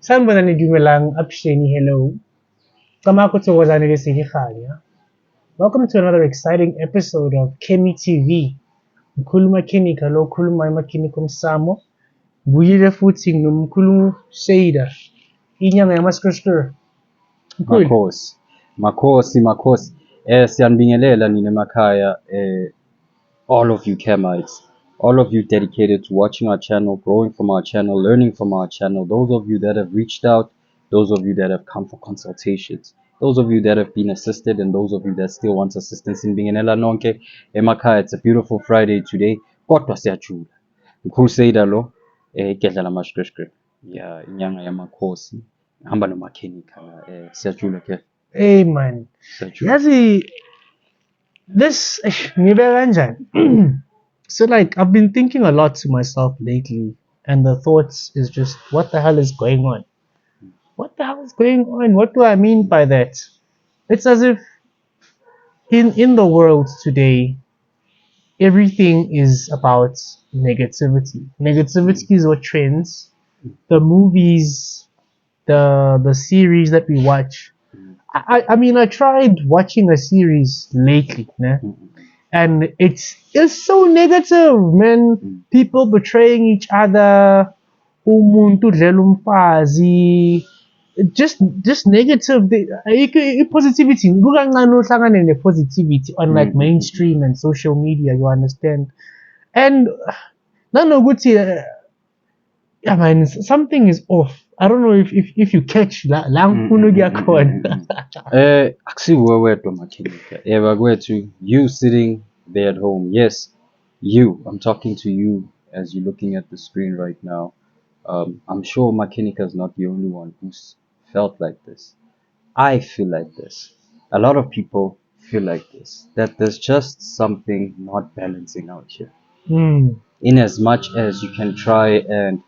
Sanibonani dumelang Absheni, hello. Kama kuthokozani lesikhathi. Welcome to another exciting episode of Kemi TV. Mkhuluma Kenika lo khuluma emakini komsamo. Buyile futhi nomkhulumi Shada. Inyanga yamaskrskr. Mkhulu. Makhosi. Siyanibingelela nina emakhaya. All of you Kemites, all of you dedicated to watching our channel, growing from our channel, learning from our channel. Those of you that have reached out, those of you that have come for consultations, those of you that have been assisted, and those of you that still want assistance in bingelela nonke emakhaya. It's a beautiful Friday today. Kodwa Siyajula. Crusader lo igedla lamashkrishkri. Yeah, inyanga yamakhosi. Hamba nomakhenika. Siyajula ke. Hey man. Siyajula. Yazi this ngibe kanjani? So like I've been thinking a lot to myself lately, and the thoughts is just what the hell is going on? What the hell is going on? What do I mean by that? It's as if in the world today, everything is about negativity. Negativity is what trends. The movies, the series that we watch. I mean, I tried watching a series lately, né? And it's so negative, man. People betraying each other. Umuntu dlela umfazi. Just negative. Positivity. Kukancane uhlangane ne-positivity on like mainstream and social media, you understand? And nanokuthi, yeah man, something is off. I don't know if you catch la ngifuna ukuya khona. Akusiwe wedwa makhenika. Bakwethu, you sitting there at home. Yes, you. I'm talking to you as you're looking at the screen right now. I'm sure Makenika is not the only one who's felt like this. I feel like this. A lot of people feel like this. That there's just something not balancing out here. In as much as you can try and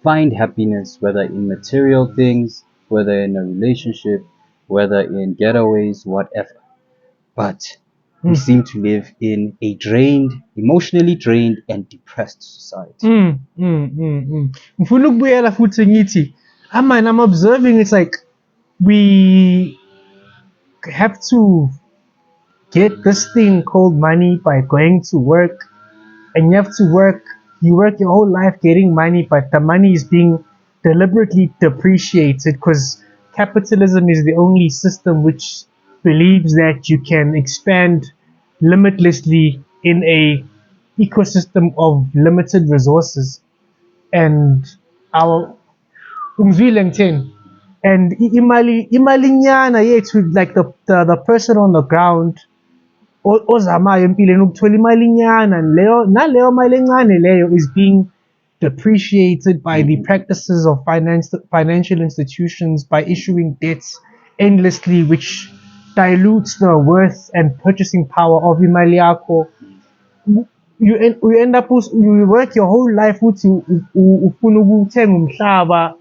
find happiness, whether in material things, whether in a relationship, whether in getaways, whatever. But we seem to live in a drained, emotionally drained and depressed society. Ngifuna ukubuyela futhi ngithi, man, I'm observing it's like we have to get this thing called money by going to work, and you have to work. You work your whole life getting money, but the money is being deliberately depreciated because capitalism is the only system which believes that you can expand limitlessly in a ecosystem of limited resources. And our umzwile ngitheni, and imalinyana yethu, like the person on the ground ozamayo empilweni ukuthola imalinyana leyo, naleyo mali encane leyo is being depreciated by the practices of financial institutions by issuing debts endlessly, which dilutes the worth and purchasing power of imali yakho. You end up, you work your whole life uthi ufuna ukuthenga umhlaba.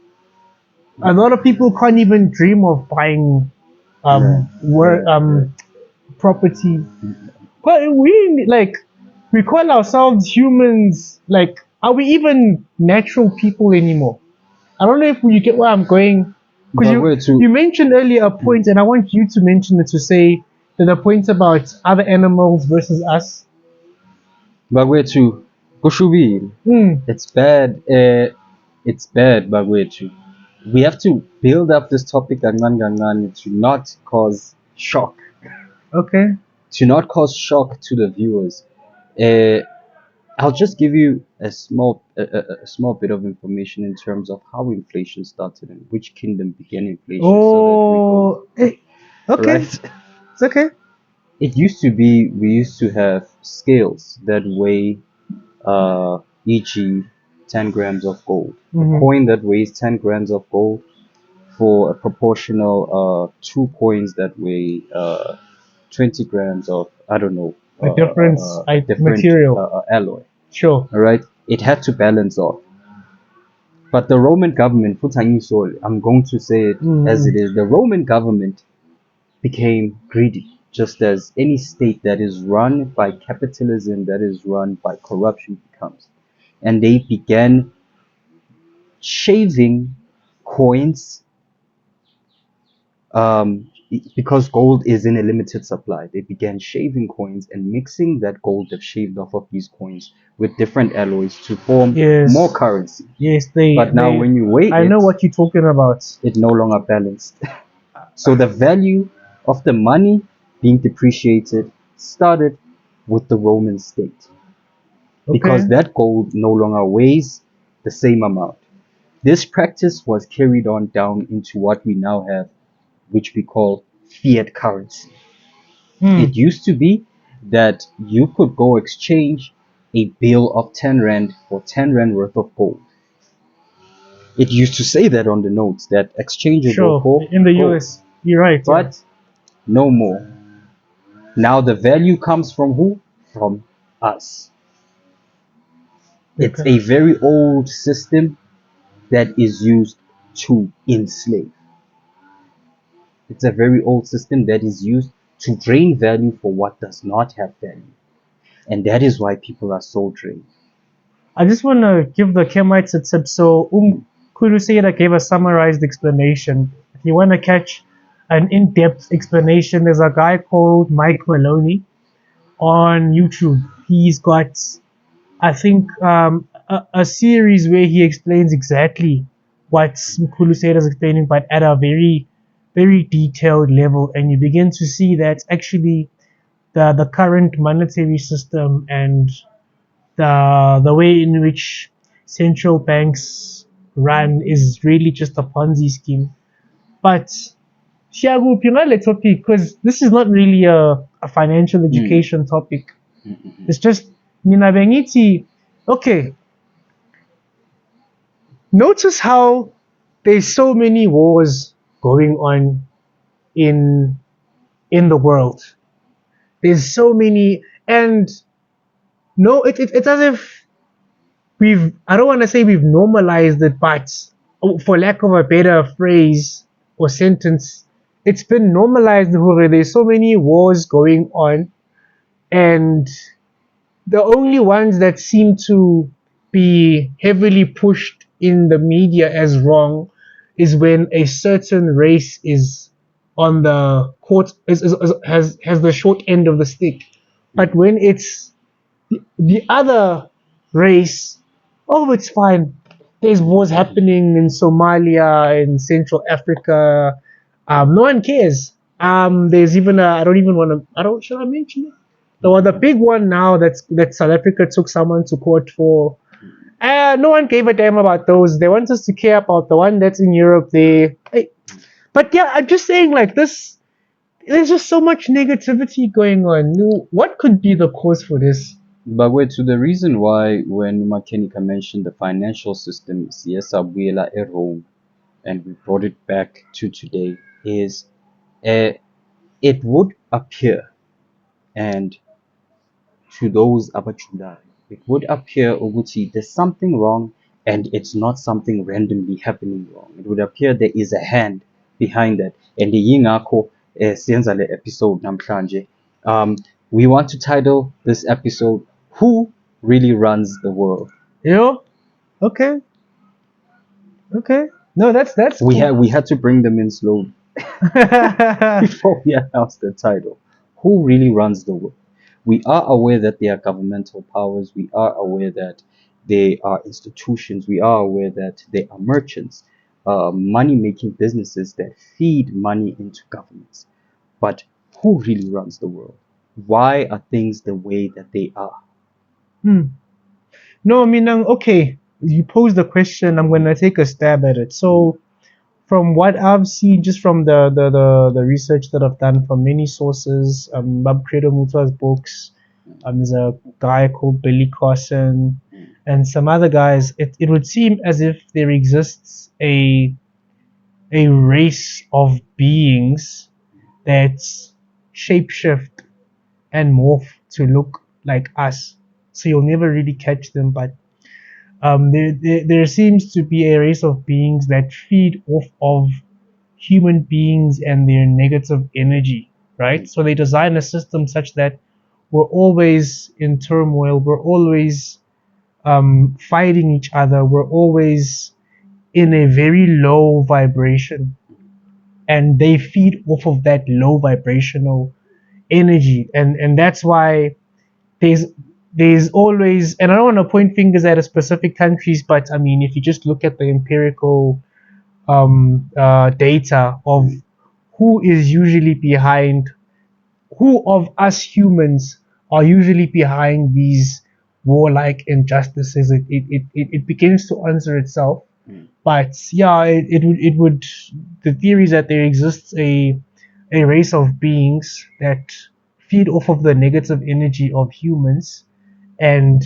A lot of people can't even dream of buying property. But we call ourselves humans. Like, are we even natural people anymore? I don't know if you get where I'm going. Because you mentioned earlier a point, and I want you to mention it, to say that the point about other animals versus us. Bagwethu, kushubile. It's bad. It's bad, Bagwethu. We have to build up this topic kancane to not cause shock. Okay. To not cause shock to the viewers. I'll just give you a small bit of information in terms of how inflation started and which kingdom began inflation. Okay. Right? It's okay. It used to be, we used to have scales that weigh, e.g., 10 grams of gold. A coin that weighs 10 grams of gold for a proportional 2 coins that weigh 20 grams of, I don't know, a different material, alloy. Sure. All right. It had to balance off. But the Roman government, I'm going to say it as it is, the Roman government became greedy, just as any state that is run by capitalism, that is run by corruption becomes. And they began shaving coins, because gold is in a limited supply, they began shaving coins and mixing that gold they've shaved off of these coins with different alloys to form more Yes. currency. Yes, But now when you weigh I know what you're talking about. it no longer balanced. So the value of the money being depreciated started with the Roman state, Okay. because that gold no longer weighs the same amount. This practice was carried on down into what we now have, which we call fiat currency. Hmm. It used to be that you could go exchange a bill of 10 rand for 10 rand worth of gold. It used to say that on the notes, that exchangeable Sure. for In the gold. US. You're right, yeah. But no more. Now the value comes from who? From us. It's Okay. a very old system that is used to enslave. It's a very old system that is used to drain value for what does not have value. And that is why people are so drained. I just want to give the Kemites a tip. So, Crusader gave a summarized explanation. If you want to catch an in-depth explanation, there's a guy called Mike Maloney on YouTube. He's got, I think, a series where he explains exactly what Crusader is explaining, but at a very, very detailed level. And you begin to see that actually the current monetary system and the way in which central banks run is really just a Ponzi scheme. But Thiago, let's topic, because this is not really a financial education topic. It's just Mina Bengiti. Okay, notice how there's so many wars going on in the world. There's so many, and no, it's as if I don't want to say we've normalized it, but for lack of a better phrase or sentence, it's been normalized. There's so many wars going on, and the only ones that seem to be heavily pushed in the media as wrong is when a certain race is on the court, has the short end of the stick. But when it's the other race, oh, it's fine. There's wars happening in Somalia, in Central Africa. No one cares. There's even I don't even want to. I don't. Should I mention it? The big one now that South Africa took someone to court for. No one gave a damn about those. They want us to care about the one that's in Europe. But yeah, I'm just saying like this. There's just so much negativity going on. What could be the cause for this? But wait, so the reason why when Makenika mentioned the financial system, Siyajula at home, and we brought it back to today, is it would appear, and to those abajulayo, it would appear ukuthi there's something wrong, and it's not something randomly happening wrong. It would appear there is a hand behind that. And yingakho siyenza le episode namhlanje. We want to title this episode "Who Really Runs the World?" Okay. Okay. No, that's We cool. had to bring them in slowly before we announced the title. Who really runs the world? We are aware that there are governmental powers. We are aware that there are institutions. We are aware that there are merchants, money-making businesses that feed money into governments. But who really runs the world? Why are things the way that they are? No, I mean, okay, you pose the question, I'm going to take a stab at it. So, from what I've seen, just from the research that I've done from many sources, Bob Credo Muta's books, there's a guy called Billy Carson, and some other guys, it would seem as if there exists a race of beings that shapeshift and morph to look like us. So you'll never really catch them, but there seems to be a race of beings that feed off of human beings and their negative energy, right? So they design a system such that we're always in turmoil, we're always fighting each other, we're always in a very low vibration, and they feed off of that low vibrational energy, and that's why there's there's always, and I don't want to point fingers at a specific countries, but I mean, if you just look at the empirical data of who is usually behind, who of us humans are usually behind these warlike injustices, it begins to answer itself. Mm. But yeah, it would, the theory is that there exists a race of beings that feed off of the negative energy of humans, and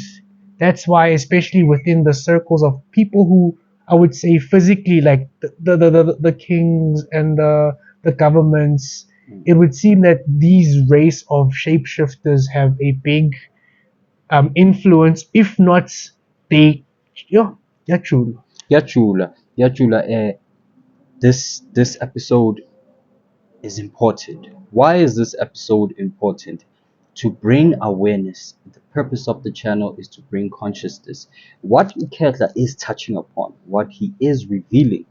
that's why, especially within the circles of people who, I would say, physically, like the kings and the governments, Mm. it would seem that these race of shapeshifters have a big influence, if not they, yeah, yeah, true. Yachula, Yachula, this episode is important. Why is this episode important? To bring awareness. The purpose of the channel is to bring consciousness. What Uketla is touching upon, what he is revealing,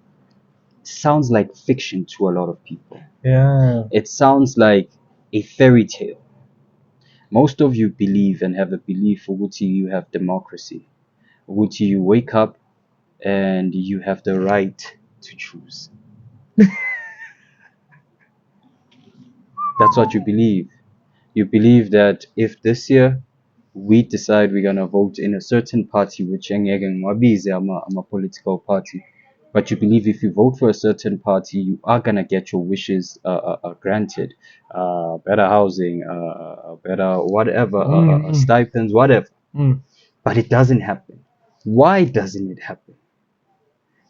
sounds like fiction to a lot of people. Yeah. It sounds like a fairy tale. Most of you believe and have a belief Uguti you have democracy. Uguti you wake up and you have the right to choose. That's what you believe. You believe that if this year we decide we're gonna vote in a certain party, which I'm a political party, but you believe if you vote for a certain party, you are gonna get your wishes granted, better housing, better whatever, Mm, stipends, whatever. mm. But it doesn't happen. Why doesn't it happen?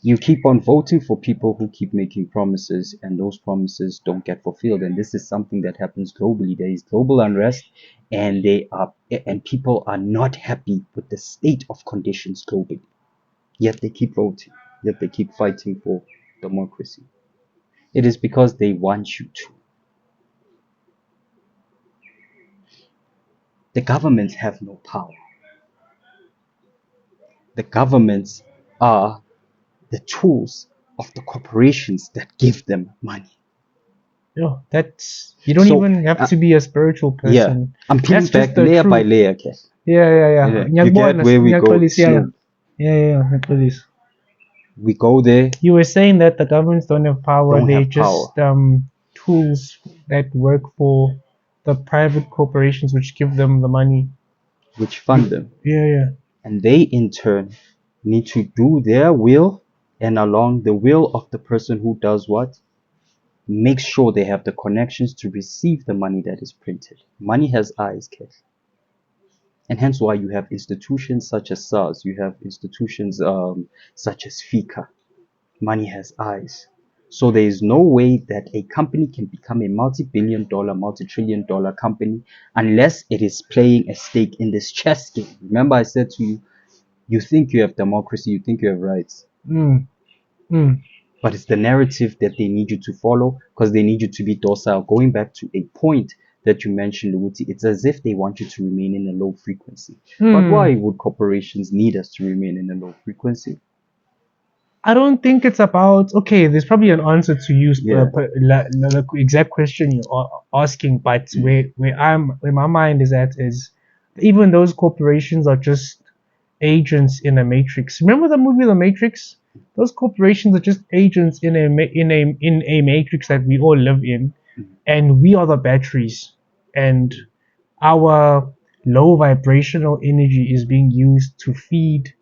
You keep on voting for people who keep making promises and those promises don't get fulfilled, and this is something that happens globally. There is global unrest, and people are not happy with the state of conditions globally, yet they keep voting, yet they keep fighting for democracy. It is because they want you to. The governments have no power. The governments are the tools of the corporations that give them money. Yeah, that's, you don't So even have to be a spiritual yeah, person. I'm peeling That's just back the layer by truth. layer, okay? Yeah, yeah, yeah. Yeah, you get Ngiyakubona, where we go ngiyaxolisa, yeah, slow. yeah, yeah, yeah, ngiyaxolisa. We go there, You were saying that the governments don't have power; don't they're have power, just tools that work for the private corporations, which give them the money. which fund them. Yeah, yeah. And they in turn need to do their will, and along the will of the person who does what? Make sure they have the connections to receive the money that is printed. Money has eyes, Kev. And hence why you have institutions such as SARS, you have institutions such as FICA. Money has eyes. So there is no way that a company can become a multi-billion dollar, multi-trillion dollar company unless it is playing a stake in this chess game. Remember I said to you, you think you have democracy, you think you have rights, Mm, mm. but it's the narrative that they need you to follow because they need you to be docile. Going back to a point that you mentioned, Luti, it's as if they want you to remain in a low frequency. But why Hmm. would corporations need us to remain in a low frequency? I don't think it's about, okay. There's probably an answer to you, Yeah. the exact question you're asking, but where my mind is at is, even those corporations are just agents in a matrix. Remember the movie The Matrix? Those corporations are just agents in a matrix that we all live in, and we are the batteries, and our low vibrational energy is being used to feed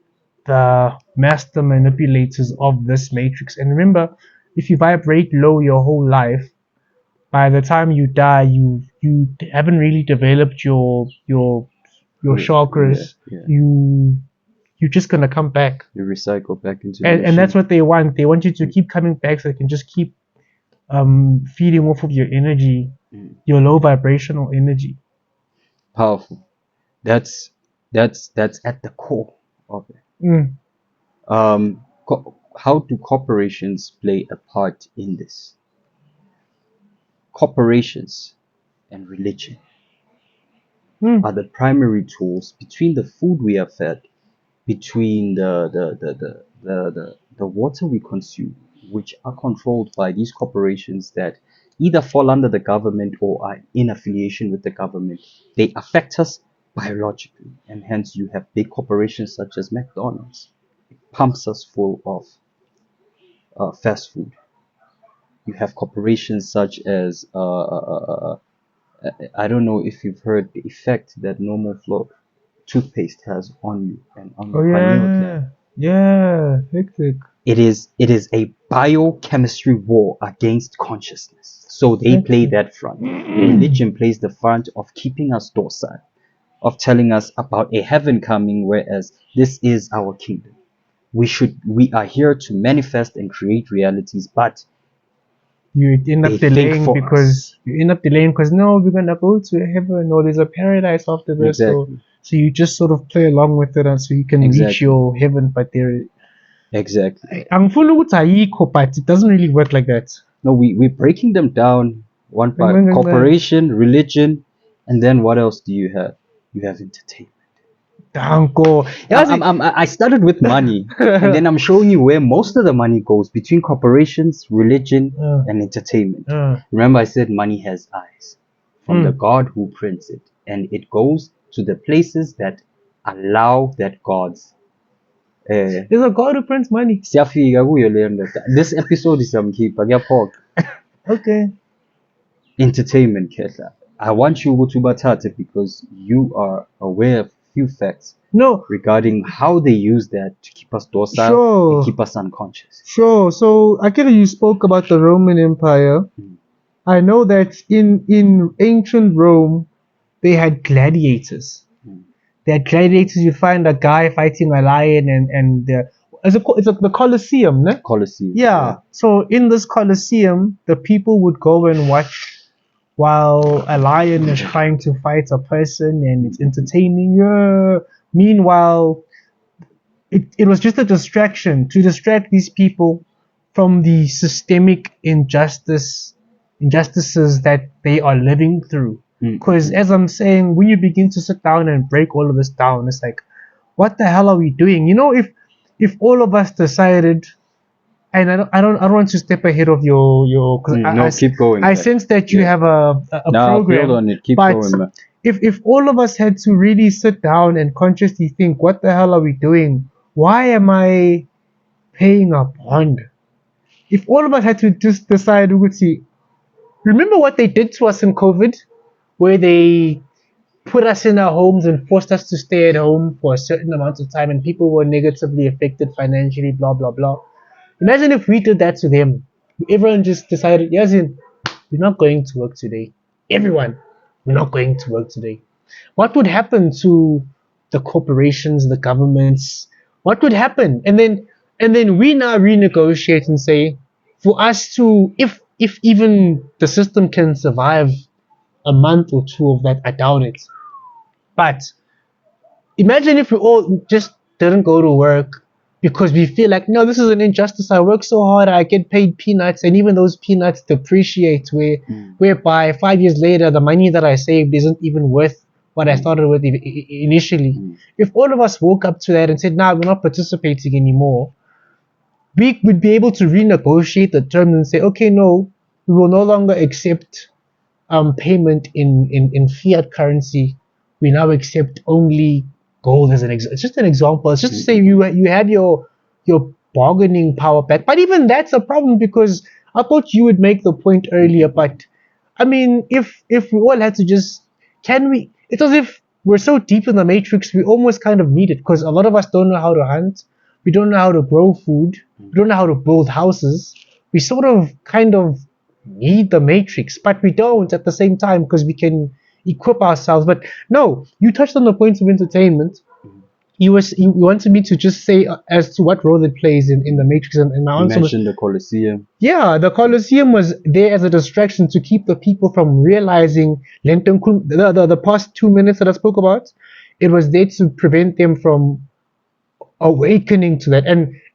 the master manipulators of this matrix. And remember, if you vibrate low your whole life, by the time you die, you haven't really developed your Yeah, chakras. yeah. You're just gonna come back, You recycle back into the and that's machine. what they want. They want you to keep coming back so they can just keep feeding off of your energy, Mm. your low vibrational energy. Powerful. That's at the core of it. Mm. How do corporations play a part in this? Corporations and religion Mm. are the primary tools between the food we are fed, between the water we consume, which are controlled by these corporations that either fall under the government or are in affiliation with the government, they affect us biologically. And hence you have big corporations such as McDonald's. It pumps us full of fast food. You have corporations such as I don't know if you've heard the effect that normal flow toothpaste has on you and on Oh your pineal gland. yeah, hectic. It is a biochemistry war against consciousness. So they play Hectic. that front. Religion plays the front of keeping us docile, of telling us about a heaven coming, whereas this is our kingdom. We are here to manifest and create realities, but You end they up think delaying for because us. no, we're gonna go to heaven or there's a paradise after this. Exactly. So you just sort of play along with it, and so you can reach Exactly. your heaven. But Exactly. I'm full of but it doesn't really work like that. No, we're breaking them down one by Bang, bang, bang, bang. corporation, religion, and then what else do you have? You have entertainment. Danko. I started with money, and then I'm showing you where most of the money goes between corporations, religion, and entertainment. Remember, I said money has eyes from the God who prints it, and it goes to the places that allow that God's. There's a God who prints money. Siyafika kuyo leyo ndoda. This episode is samkhipha kuyaphoqa. Okay. Entertainment, Kehla. I want you to ubathathe because you are aware of few facts No, regarding how they use that to keep us docile Sure. and keep us unconscious. sure. So, Akira, you spoke about the Roman Empire. I know that in ancient Rome, they had gladiators. They had gladiators. You find a guy fighting a lion, and it's the Colosseum, ne? Colosseum. Yeah. So in this Colosseum, the people would go and watch while a lion is trying to fight a person, and it's entertaining. Yeah. Meanwhile, it was just a distraction to distract these people from the systemic injustices that they are living through. Because as I'm saying, when you begin to sit down and break all of this down, it's like, what the hell are we doing? You know, if all of us decided, and I don't want to step ahead of your Keep going. I sense that you have a program. Build on it. Keep but going, man. if all of us had to really sit down and consciously think, what the hell are we doing? Why am I paying a bond? If all of us had to just decide, we would see. Remember what they did to us in COVID, where they put us in our homes and forced us to stay at home for a certain amount of time, and people were negatively affected financially, blah blah blah. Imagine if we did that to them. Everyone just decided, yes, we're not going to work today. Everyone, we're not going to work today. What would happen to the corporations, the governments? What would happen? And then we now renegotiate and say, for us to, if even the system can survive a month or two of that, I doubt it. But imagine if we all just didn't go to work because we feel like, no, this is an injustice. I work so hard, I get paid peanuts, and even those peanuts depreciate, whereby 5 years later, the money that I saved isn't even worth what I started with initially. If all of us woke up to that and said, nah, we're not participating anymore, we would be able to renegotiate the terms and say, okay, no, we will no longer accept payment in fiat currency. We now accept only gold as it's just an example. It's just to say you had your bargaining power back. But even that's a problem, because I thought you would make the point earlier. But I mean, if we all had to just, it's as if we're so deep in the matrix, we almost kind of need it, because a lot of us don't know how to hunt, we don't know how to grow food, we don't know how to build houses. We sort of kind of need the matrix, but we don't at the same time, because we can equip ourselves. But no, you touched on the points of entertainment. You wanted me to just say as to what role it plays in the matrix, and my answer was, mentioned the Colosseum. yeah, the Colosseum was there as a distraction to keep the people from realizing the past 2 minutes that I spoke about. It was there to prevent them from awakening to that.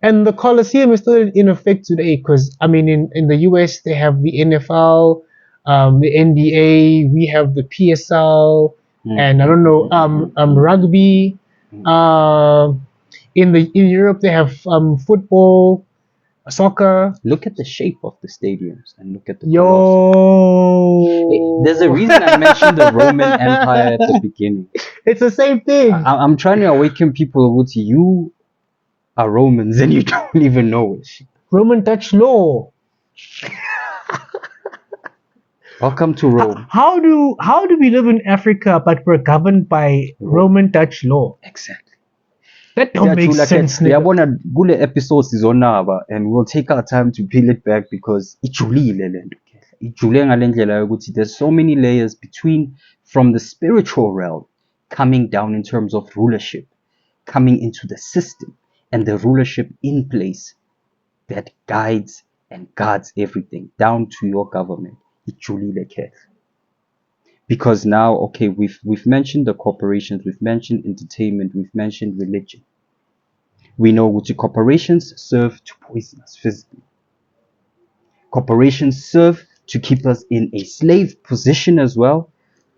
And the Colosseum is still in effect today, because I mean, in the US they have the NFL, the NBA, we have the PSL, and I don't know, rugby. In Europe they have football. Soccer. Look at the shape of the stadiums and look at the colossus. Hey, there's a Yo. reason I mentioned the Roman Empire at the beginning. It's the same thing. I'm trying to awaken people with you are Romans and you don't even know it. Roman Dutch law. Welcome to Rome. How do we live in Africa but we're governed by Roman Dutch law? Exactly. That don't make Siyajula sense, ke nigga. uyabona kule episode sizonaba and we'll take our time to peel it back because ijulile lento ke. Ijule ngalendlela yokuthi there's so many layers between from the spiritual realm coming down in terms of rulership, coming into the system and the rulership in place that guides and guards everything down to your government. Ijulile ke. Because now, okay, we've mentioned the corporations, we've mentioned entertainment, we've mentioned religion. We know which corporations serve to poison us physically. Corporations serve to keep us in a slave position as well,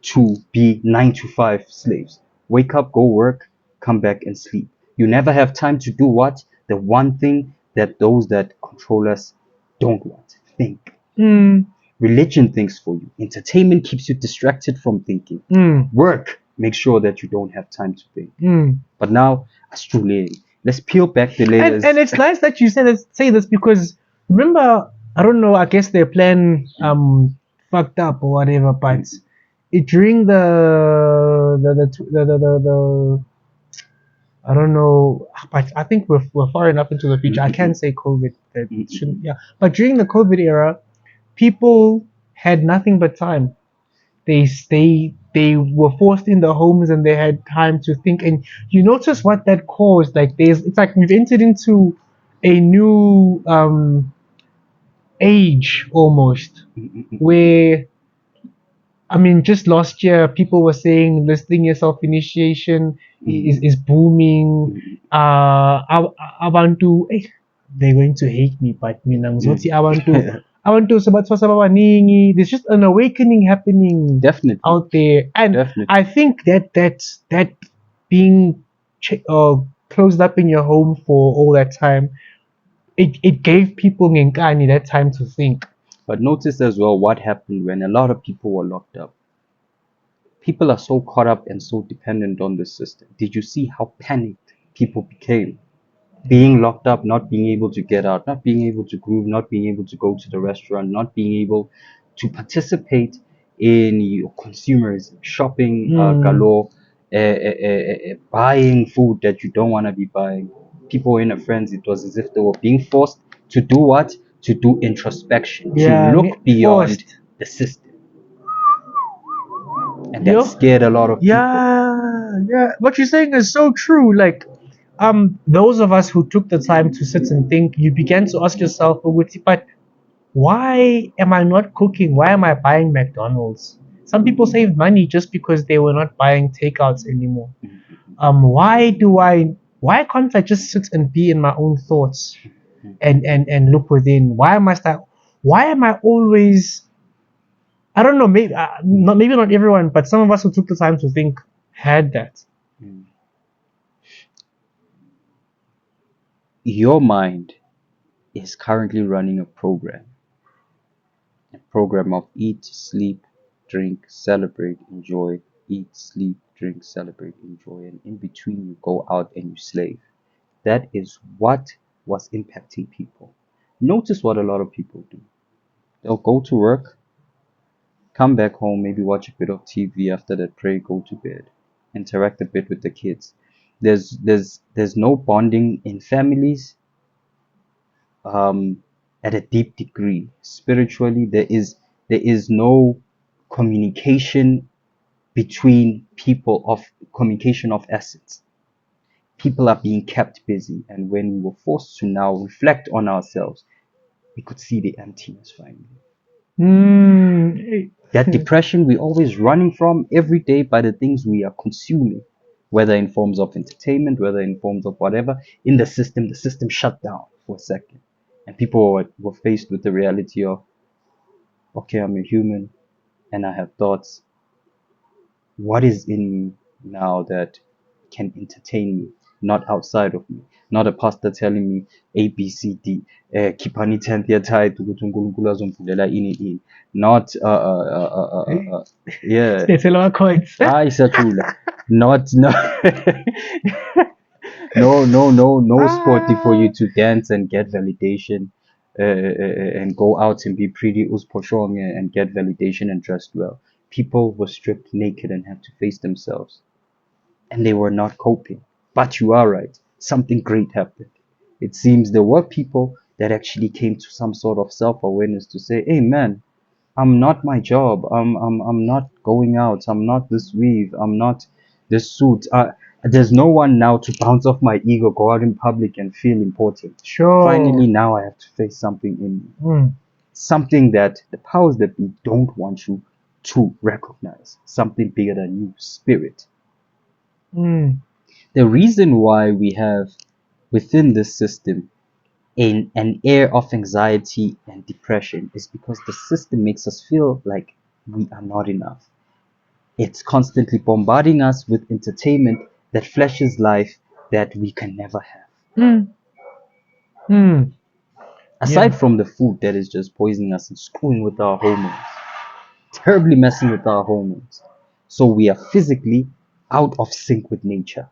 to be 9 to 5 slaves. Wake up, go work, come back and sleep. You never have time to do what? The one thing that those that control us don't want. Think. Religion thinks for you. Entertainment keeps you distracted from thinking. Work makes sure that you don't have time to think. But now, Australia, let's peel back the layers. And it's nice that you say this because remember, I don't know, I guess their plan fucked up or whatever, but during the I don't know, but I think we're far enough into the future. I can't say COVID. That shouldn't, yeah. But during the COVID era, people had nothing but time. They were forced in their homes and they had time to think. And you notice what that caused. Like it's like we've entered into a new age almost, where I mean, just last year, people were saying listing your self initiation is booming. I want to. They're going to hate me, but mina ngizothi I want to. I want to sabatwa baningi. There's just an awakening happening Definitely. out there, and Definitely. I think that being closed up in your home for all that time, it gave people ngenkani that time to think. But notice as well what happened when a lot of people were locked up. People are so caught up and so dependent on the system. Did you see how panicked people became? Being locked up, not being able to get out, not being able to groove, not being able to go to the restaurant, not being able to participate in your consumerism, shopping galore, buying food that you don't want to be buying. People were in a frenzy. It was as if they were being forced to do what? To do introspection, Yeah, to look beyond forced. the system. And that scared a lot of people. Yeah. What you're saying is so true. Like, those of us who took the time to sit and think, you began to ask yourself, but why am I not cooking? Why am I buying McDonald's? Some people saved money just because they were not buying takeouts anymore. Why can't I just sit and be in my own thoughts and look within? Why am I always, I don't know, maybe not everyone, but some of us who took the time to think had that. Your mind is currently running a program of eat, sleep, drink, celebrate, enjoy, eat, sleep, drink, celebrate, enjoy, and in between you go out and you slave. That is what was impacting people. Notice what a lot of people do. They'll go to work, come back home, maybe watch a bit of TV, after that pray, go to bed, interact a bit with the kids. There's no bonding in families at a deep degree. Spiritually, there is no communication between people, of communication of essence. People are being kept busy, and when we were forced to now reflect on ourselves, we could see the emptiness finally. That depression we're always running from every day by the things we are consuming, whether in forms of entertainment, whether in forms of whatever, in the system shut down for a second. And people were faced with the reality of, okay, I'm a human and I have thoughts. What is in me now that can entertain me? not outside of me. Not a pastor telling me A, B, C, D. Khipani 10th year tithe ukuthi uNkulunkulu azomvulela ini. Not yeah. Sithethela ama-coins. Hi, Siyajula. Not no sporty for you to dance and get validation, and go out and be pretty usposhong and get validation and dressed well. People were stripped naked and had to face themselves, and they were not coping. But you are right. Something great happened. It seems there were people that actually came to some sort of self-awareness to say, "Hey, man, I'm not my job. I'm not going out. I'm not this weave. I'm not this suit. There's no one now to bounce off my ego, go out in public and feel important. Sure. Finally, now I have to face something in me. Something that the powers that be don't want you to recognize. Something bigger than you, spirit. The reason why we have within this system an air of anxiety and depression is because the system makes us feel like we are not enough. It's constantly bombarding us with entertainment that flashes life that we can never have. Aside from the food that is just poisoning us and screwing with our hormones, terribly messing with our hormones. So we are physically out of sync with nature.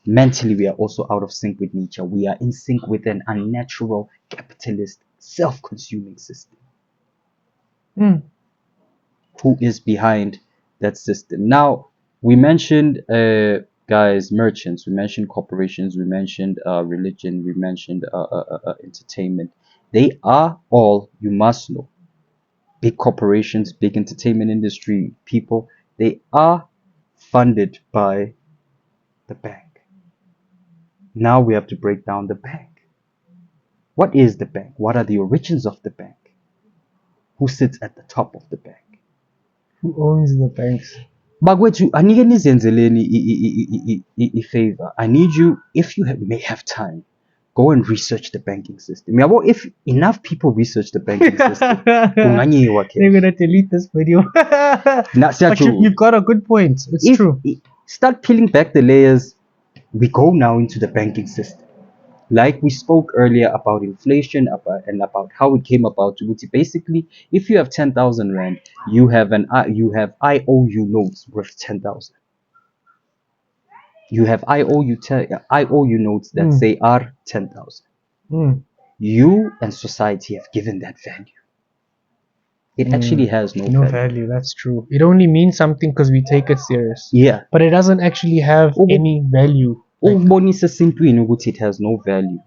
Mentally, we are also out of sync with nature. We are in sync with an unnatural, capitalist, self-consuming system. Who is behind that system? Now, we mentioned, guys, merchants. We mentioned corporations. We mentioned religion. We mentioned entertainment. They are all, you must know, big corporations, big entertainment industry people. They are funded by the bank. Now we have to break down the bank. What is the bank? What are the origins of the bank? Who sits at the top of the bank? Who owns the banks? Bagwethu, anike nizenzeleni favor. I need you, if you may have time, go and research the banking system. If enough people research the banking system, they're gonna delete this video. But you've got a good point. It's true. Start peeling back the layers. We go now into the banking system. Like we spoke earlier about inflation, and about how it came about. Basically, if you have 10,000 rand, you have IOU notes worth 10,000. You have IOU notes that say are 10,000. You and society have given that value. It actually has no value. That's true. It only means something because we take it serious. Yeah. But it doesn't actually have any value. It has no value.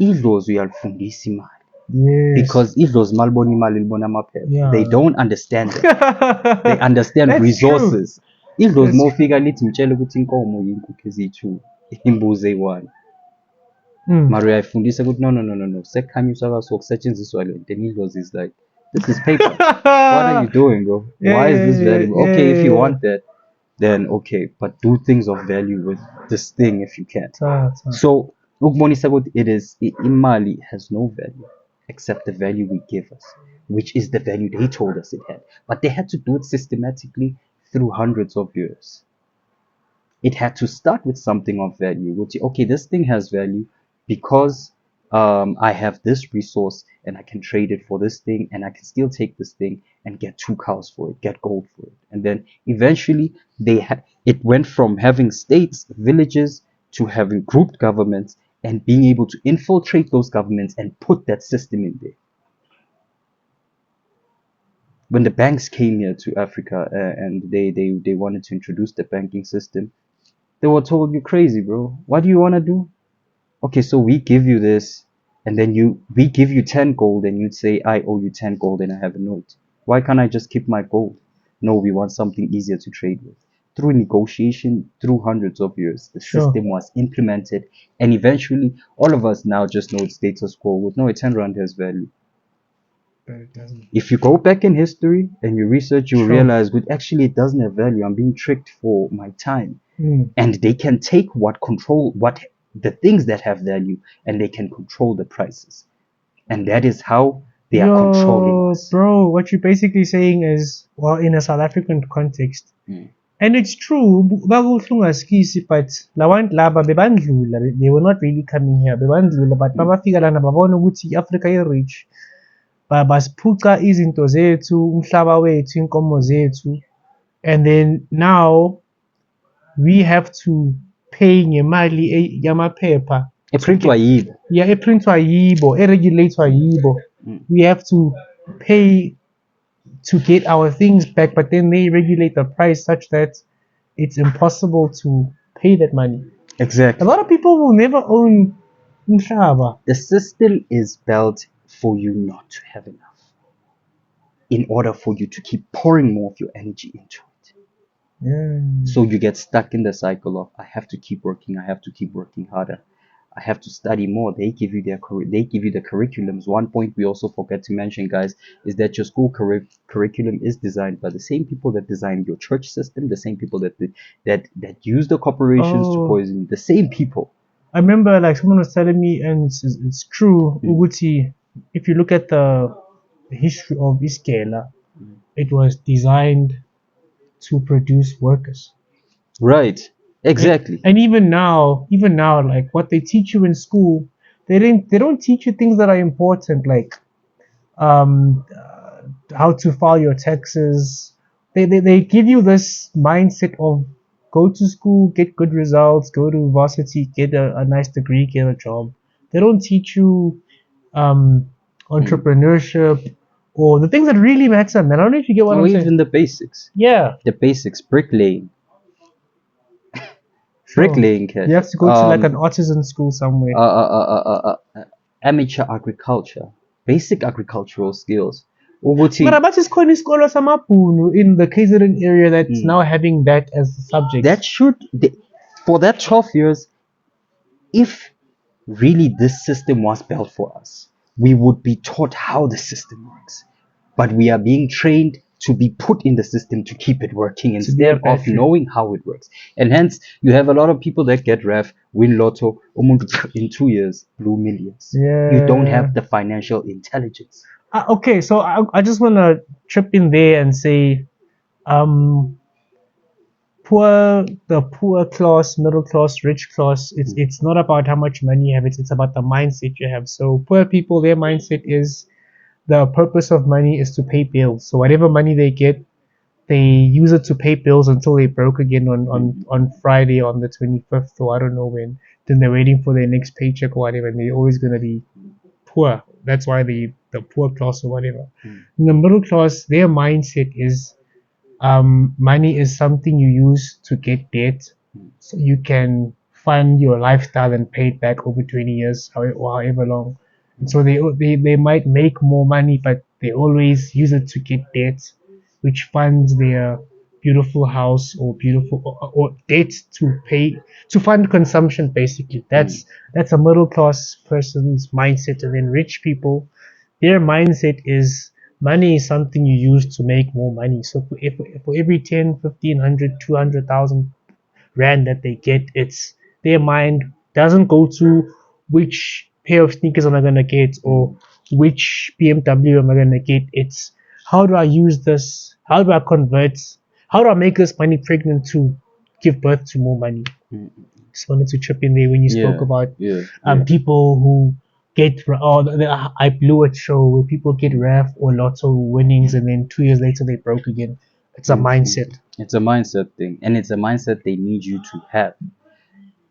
Idlozi uyalifundisa imali. Yes. Because idlozi malibona imali libona amaphepha. They don't understand that. They understand resources. Idlozi mawufika lithi mtshele ukuthi inkomo yinkukhu ezithu, imbuzi eyi-1. Mara uyayifundisa ukuthi no. Sekukhanyiswa kwaso kusetshenziswa lento. And idlozi is like, this is paper. What are you doing, bro? Why is this valuable? Okay, if you want that, then okay, but do things of value with this thing if you can. So ukubonisa ukuthi imali has no value except the value we give us, which is the value they told us it had. But they had to do it systematically through hundreds of years. It had to start with something of value, which, okay, this thing has value because I have this resource and I can trade it for this thing, and I can still take this thing and get 2 cows for it, get gold for it. And then eventually it went from having states, villages, to having grouped governments and being able to infiltrate those governments and put that system in there. When the banks came here to Africa and they wanted to introduce the banking system, they were told, you're crazy, bro. What do you want to do? Okay, so we give you this, and then we give you 10 gold, and you'd say, I owe you 10 gold and I have a note. Why can't I just keep my gold? No, we want something easier to trade with. Through negotiation, through hundreds of years, the system was implemented, and eventually all of us now just know it's status quo with no, 10 rand has value. But it doesn't. If you go back in history and you research, you'll realize, but actually it doesn't have value. I'm being tricked for my time. And they can take the things that have value, and they can control the prices. And that is how they are controlling us. Bro, what you're basically saying is, well, in a South African context, And it's true, bakuhlungu asikisi, but labantu laba bebandlula, they were not really coming here, bebandlula, but babafika lana babona ukuthi i-Africa i-rich, basiphuca izinto zethu, umhlaba wethu, inkomo zethu, and then now we have to pay ngemali yamaphepha eprintwa yibo. yeah, eprintwa yibo, eregulatewa yibo. We have to pay to get our things back, but then they regulate the price such that it's impossible to pay that money. Exactly. A lot of people will never own umhlaba. The system is built for you not to have enough, in order for you to keep pouring more of your energy into it. Yeah. So you get stuck in the cycle of I have to keep working, I have to keep working harder, I have to study more. They give you the curriculums. One point we also forget to mention, guys, is that your school curriculum is designed by the same people that designed your church system, the same people that use the corporations to poison you, the same people. I remember like someone was telling me, and it's true, Uguti, if you look at the history of Iskela, it was designed to produce workers. Right. Exactly. And even now, like what they teach you in school, they don't teach you things that are important, like how to file your taxes. They give you this mindset of go to school, get good results, go to varsity, get a nice degree, get a job. They don't teach you entrepreneurship or the things that really matter, man. I don't know if you get what I'm saying. Even the basics. Yeah. The basics, bricklaying. Sure. Bricklaying, cash. You have to go to like an artisan school somewhere. Amateur agriculture, basic agricultural skills. Ukuthi, Mara bathi sikhona isikolo samabhunu in the KZN area that's now having that as a subject. that for that 12 years, if really this system was built for us, we would be taught how the system works. But we are being trained to be put in the system to keep it working instead of knowing how it works. And hence, you have a lot of people that get ref, win lotto, in 2 years, blue millions. Yeah. You don't have the financial intelligence. Okay, so I just want to chip in there and say, the poor class, middle class, rich class, it's not about how much money you have, it's about the mindset you have. So poor people, their mindset is the purpose of money is to pay bills. So whatever money they get, they use it to pay bills until they broke again on Friday on the 25th or I don't know when. Then they're waiting for their next paycheck or whatever, and they're always gonna be poor. That's why the poor class or whatever. In the middle class, their mindset is money is something you use to get debt, so you can fund your lifestyle and pay it back over 20 years or however long. And so they might make more money, but they always use it to get debt, which funds their beautiful house or or debt to fund consumption. Basically, that's a middle class person's mindset. And then rich people, their mindset is money is something you use to make more money. So for every 10, 1500, 200,000 rand that they get, it's their mind doesn't go to which pair of sneakers am I gonna get or which BMW am I gonna get. It's how do I use this? How do I convert? How do I make this money pregnant to give birth to more money? Just wanted to chip in there when you spoke about people who get I blew it show where people get RAF or lotto winnings and then 2 years later they broke again. It's a mindset. It's a mindset thing, and it's a mindset they need you to have.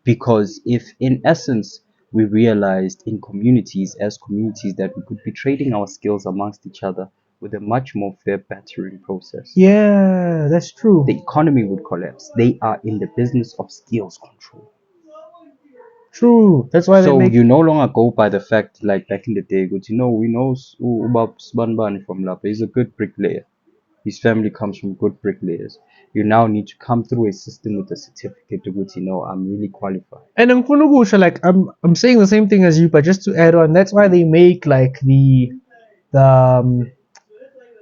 Because if in essence we realized in communities that we could be trading our skills amongst each other with a much more fair battering process. Yeah, that's true. The economy would collapse. They are in the business of skills control. True. That's why you no longer go by the fact like back in the day, but we know about Sbanbani from Lapa. He's a good bricklayer. His family comes from good bricklayers. You now need to come through a system with a certificate to which I'm really qualified. And like I'm saying the same thing as you, but just to add on, that's why they make like the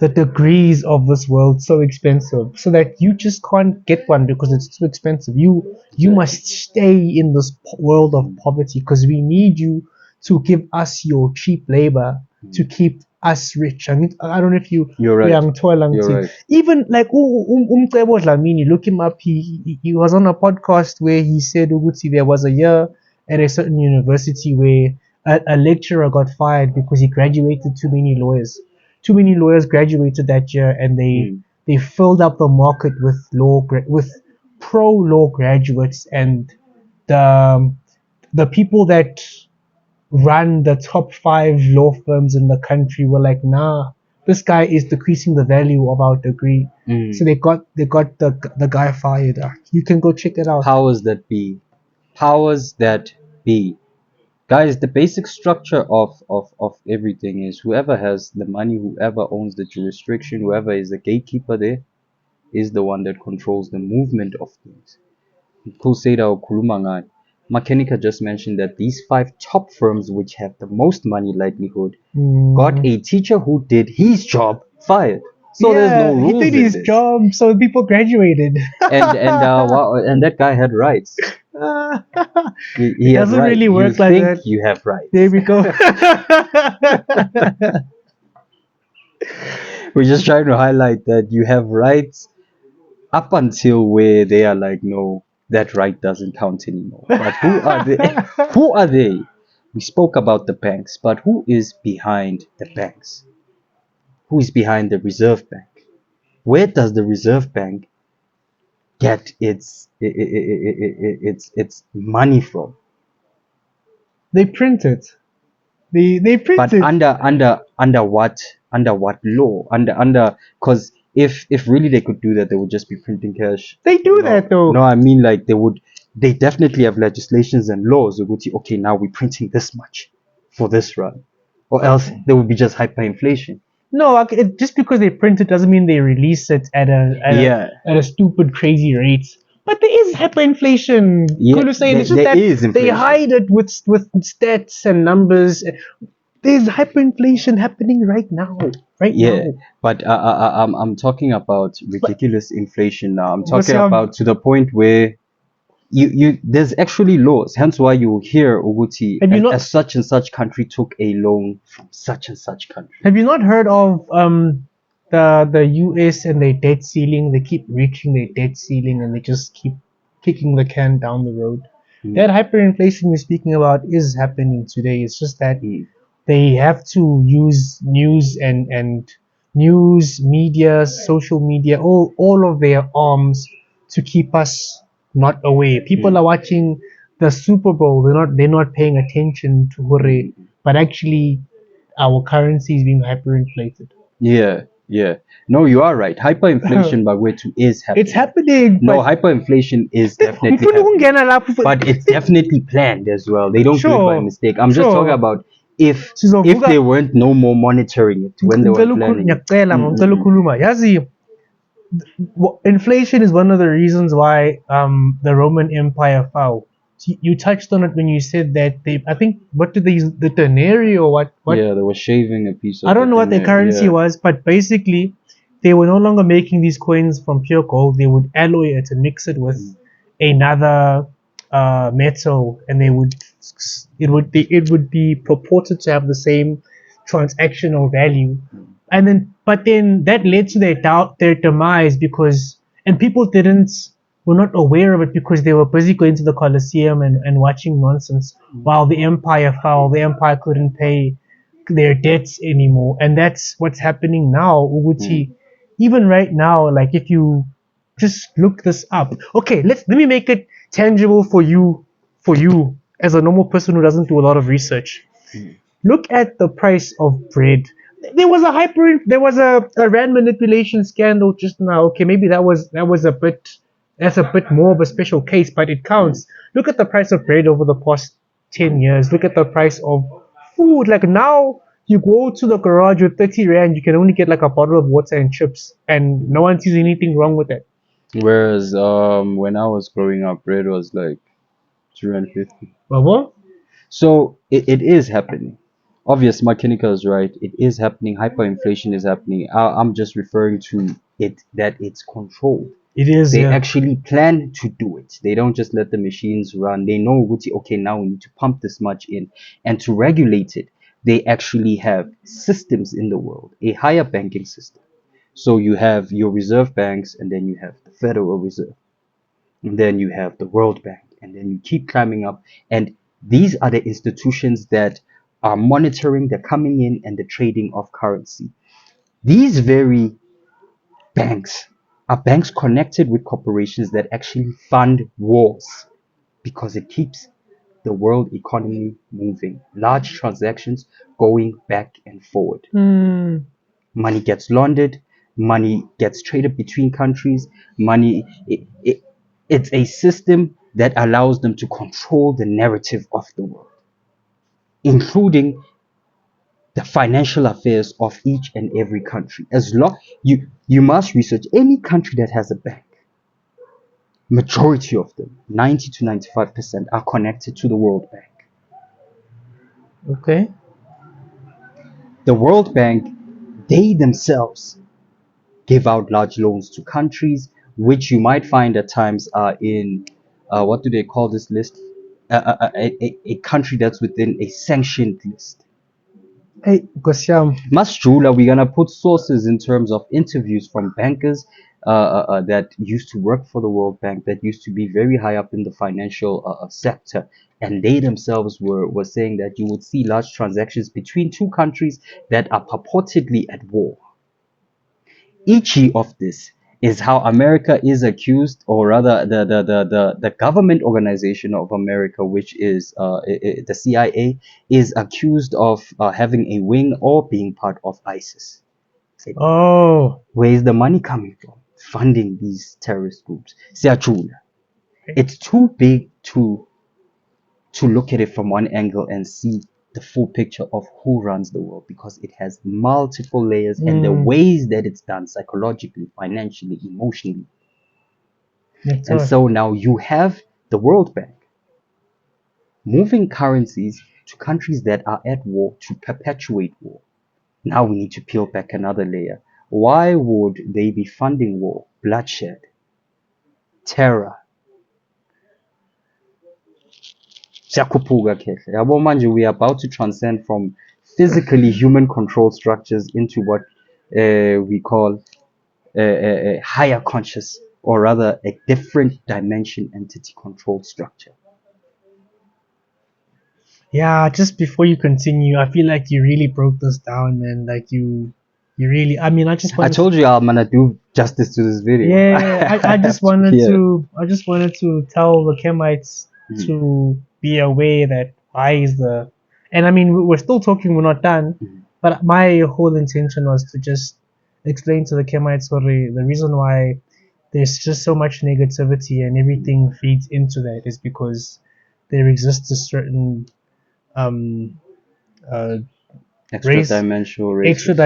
degrees of this world so expensive, so that you just can't get one because it's too expensive. You must stay in this world of poverty because we need you to give us your cheap labor to keep us rich. I don't know if You're right. You're right. even like Umcebo Dlamini, look him up. He was on a podcast where he said ukuthi there was a year at a certain university where a lecturer got fired because he graduated too many lawyers. Too many lawyers graduated that year, and they filled up the market with with pro law graduates, and the the people that run the top 5 law firms in the country were like, nah, this guy is decreasing the value of our degree. So they got the guy fired. You can go check it out. Powers that be. Powers that be. Guys, the basic structure of everything is whoever has the money, whoever owns the jurisdiction, whoever is the gatekeeper there, is the one that controls the movement of things. Kuseda ukhuluma ngayo. Makenika just mentioned that these 5 top firms, which have the most money likelihood, got a teacher who did his job fired. So there's no rules. He did in his this. job, so people graduated. And that guy had rights. He It has doesn't rights. really work You like think that. you have rights. There we go. We're just trying to highlight that you have rights up until where they are like, no, that right doesn't count anymore. But who are they? Who are they? We spoke about the banks, but who is behind the banks? Who is behind the Reserve Bank? Where does the Reserve Bank get its money from? They print it. They print But it. under what law? Under because if really they could do that, they would just be printing cash. They do that though. No, I mean like they definitely have legislations and laws. They would say, okay, now we're printing this much for this run, or else there would be just hyperinflation. No, just because they print it doesn't mean they release it at a stupid, crazy rate. But there is hyperinflation. Yeah, Kulu saying it's just there that is they inflation. hide it with stats and numbers. There's hyperinflation happening right now. Yeah, but I'm talking about ridiculous inflation now. I'm talking But, about to the point where you there's actually laws. Hence why you hear Uguti Have you not- as such and such country took a loan from such and such country. Have you not heard of the US and their debt ceiling? They keep reaching their debt ceiling and they just keep kicking the can down the road. That hyperinflation we're speaking about is happening today. It's just that they have to use news and news, media, social media, all of their arms to keep us not aware. People are watching the Super Bowl. They're not paying attention to Hore, but actually our currency is being hyperinflated. Yeah. No, you are right. Hyperinflation Bagwetu is happening. It's happening. No, hyperinflation is definitely happening. But it's definitely planned as well. They don't do it by mistake. I'm just talking about if they weren't no more monitoring it when they were planning it. Yazi, inflation is one of the reasons why the Roman Empire fell. You touched on it when you said that I think, what did they use, the denarius or what? Yeah, they were shaving a piece of I don't know what their currency was, but basically they were no longer making these coins from pure gold. They would alloy it and mix it with another metal, and it would be purported to have the same transactional value. But then that led to their demise and people were not aware of it because they were busy going to the Colosseum and watching nonsense while the empire fell. The empire couldn't pay their debts anymore, and that's what's happening now. Uguti, even right now, like if you just look this up, okay, let me make it tangible for you as a normal person who doesn't do a lot of research. Look at the price of bread. There was a rand manipulation scandal just now. Okay, maybe that's a bit more of a special case, but it counts. Look at the price of bread over the past 10 years. Look at the price of food. Like now, you go to the garage with 30 rand, you can only get like a bottle of water and chips, and no one sees anything wrong with it. Whereas when I was growing up, bread was like 250. What? So it is happening. Obvious, Makinika is right. It is happening. Hyperinflation is happening. I'm just referring to it that it's controlled. It is. They actually plan to do it. They don't just let the machines run. They know, okay, now we need to pump this much in, and to regulate it. they actually have systems in the world, a higher banking system. So you have your reserve banks, and then you have the Federal Reserve, and then you have the World Bank, and then you keep climbing up. And these are the institutions that are monitoring the coming in and the trading of currency. These very banks are banks connected with corporations that actually fund wars because it keeps the world economy moving. Large transactions going back and forward. Mm. Money gets laundered, money gets traded between countries, money. It's a system that allows them to control the narrative of the world, including the financial affairs of each and every country. As long you must research any country that has a bank. Majority of them, 90 to 95%, are connected to the World Bank. Okay. The World Bank, they themselves give out large loans to countries, which you might find at times are in, what do they call this list? A country that's within a sanctioned list. Hey, Gosyam. Masjula, we're gonna put sources in terms of interviews from bankers that used to work for the World Bank, that used to be very high up in the financial sector, and they themselves were saying that you would see large transactions between two countries that are purportedly at war. Each of this is how America is accused, or rather, the government organization of America, which is the CIA, is accused of having a wing or being part of ISIS. Oh. Where is the money coming from? Funding these terrorist groups. Siyajula. It's too big to look at it from one angle and see the full picture of who runs the world, because it has multiple layers and the ways that it's done psychologically, financially, emotionally. That's And all. so now you have the World Bank moving currencies to countries that are at war to perpetuate war. Now we need to peel back another layer. Why would they be funding war, bloodshed, terror? Siyakhuphuka khehla. Yabo manje we are about to transcend from physically human control structures into what we call a higher conscious, or rather a different dimension entity control structure. Yeah, just before you continue, I feel like you really broke this down, man. Like you really. I mean, I just I wanted. told you I'm gonna do justice to this video. Yeah, I just wanted Yeah. to. I just wanted to tell the Kemites to be aware that why is the. And I mean, we're still talking. We're not done. But my whole intention was to just explain to the Kemites the reason why there's just so much negativity and everything feeds into that is because there exists a certain um, uh, Extra race, dimensional races.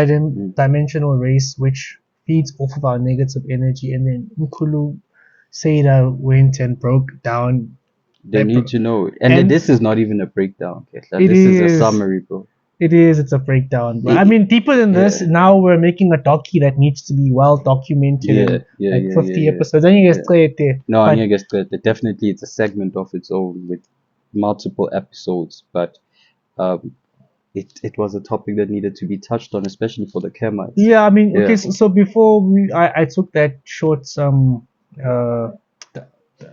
dimensional race, which feeds off of our negative energy. And then Nkulu Seda went and broke down. They need to know it. And this is not even a breakdown, Kesla. It This is a is. summary, bro. It is. It's a breakdown. But I mean, deeper than this. Yeah. Now we're making a docu that needs to be well documented. Like 50 episodes. I think it's clear there. No, But I guess that definitely it's a segment of its own with multiple episodes, but it was a topic that needed to be touched on, especially for the Kemites. yeah, I mean, okay. Yeah. So before I took that short uh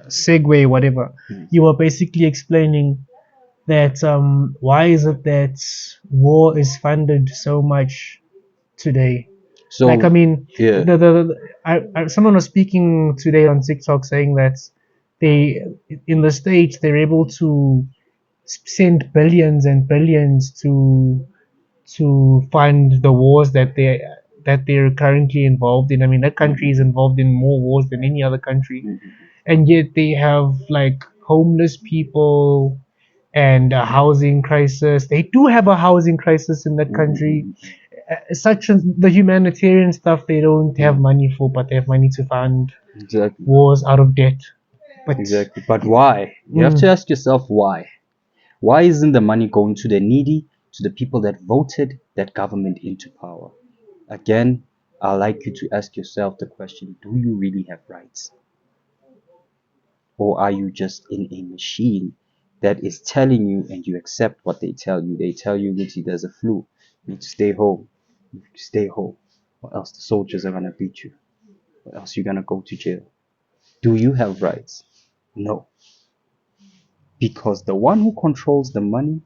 segue, whatever. You were basically explaining that why is it that war is funded so much today? So Like, I mean, yeah. someone was speaking today on TikTok saying that they, in the States, they're able to send billions and billions to fund the wars that they're currently involved in. I mean, that country is involved in more wars than any other country, and yet they have like homeless people and a housing crisis. They do have a housing crisis in that country. Such as the humanitarian stuff, they don't have money for, but they have money to fund Exactly. wars out of debt. But Exactly. But why? You have to ask yourself why. Why isn't the money going to the needy, to the people that voted that government into power? Again, I'd like you to ask yourself the question, do you really have rights? Or are you just in a machine that is telling you, and you accept what they tell you. They tell you, Gucci, there's a flu. You need to stay home. You need to stay home. Or else the soldiers are going to beat you. Or else you're going to go to jail. Do you have rights? No. Because the one who controls the money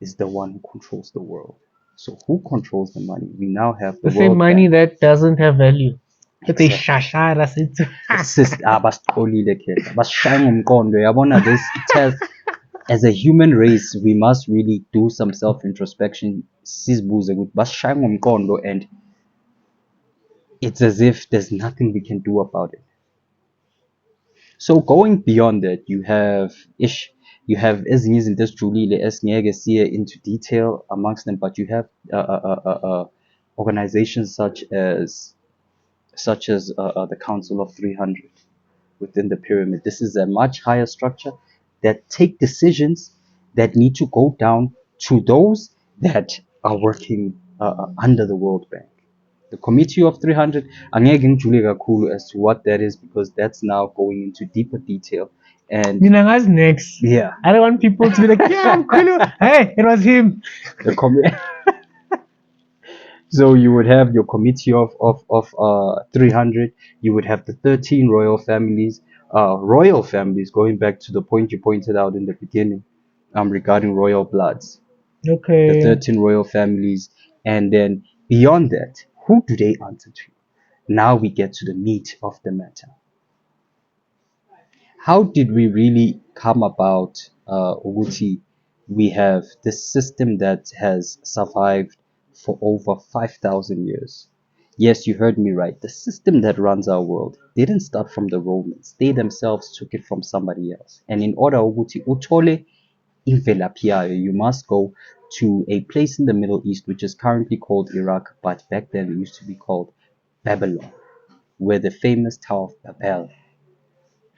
is the one who controls the world. So who controls the money? We now have the The same World money Bank. that doesn't have value. That they Exactly. shashara us into. Basixolile khe basishaya ngomqondo yabona. This tells, as a human race, we must really do some self-introspection. Sizibuze ukuthi basishaya ngomqondo, and it's as if there's nothing we can do about it. So going beyond that, you have ezinye izinto ezijulile esingeke siye into detail amongst them, but you have organizations such as the Council of 300 within the pyramid. This is a much higher structure that take decisions that need to go down to those that are working under the World Bank. The Committee of 300, angeke ngijule kakhulu as to what that is, because that's now going into deeper detail. And Minanga's next. yeah, I don't want people to be like, yeah, Kulu. Hey, it was him. the so you would have your committee of 300. You would have the 13 royal families, going back to the point you pointed out in the beginning, regarding royal bloods. The Okay. 13 royal families, and then beyond that, who do they answer to? Now we get to the meat of the matter. How did we really come about, Uguti? We have this system that has survived for over 5,000 years. Yes, you heard me right. The system that runs our world didn't start from the Romans. They themselves took it from somebody else. And in order, Uguti, utole imvelaphi yayo, you must go to a place in the Middle East, which is currently called Iraq, but back then it used to be called Babylon, where the famous Tower of Babel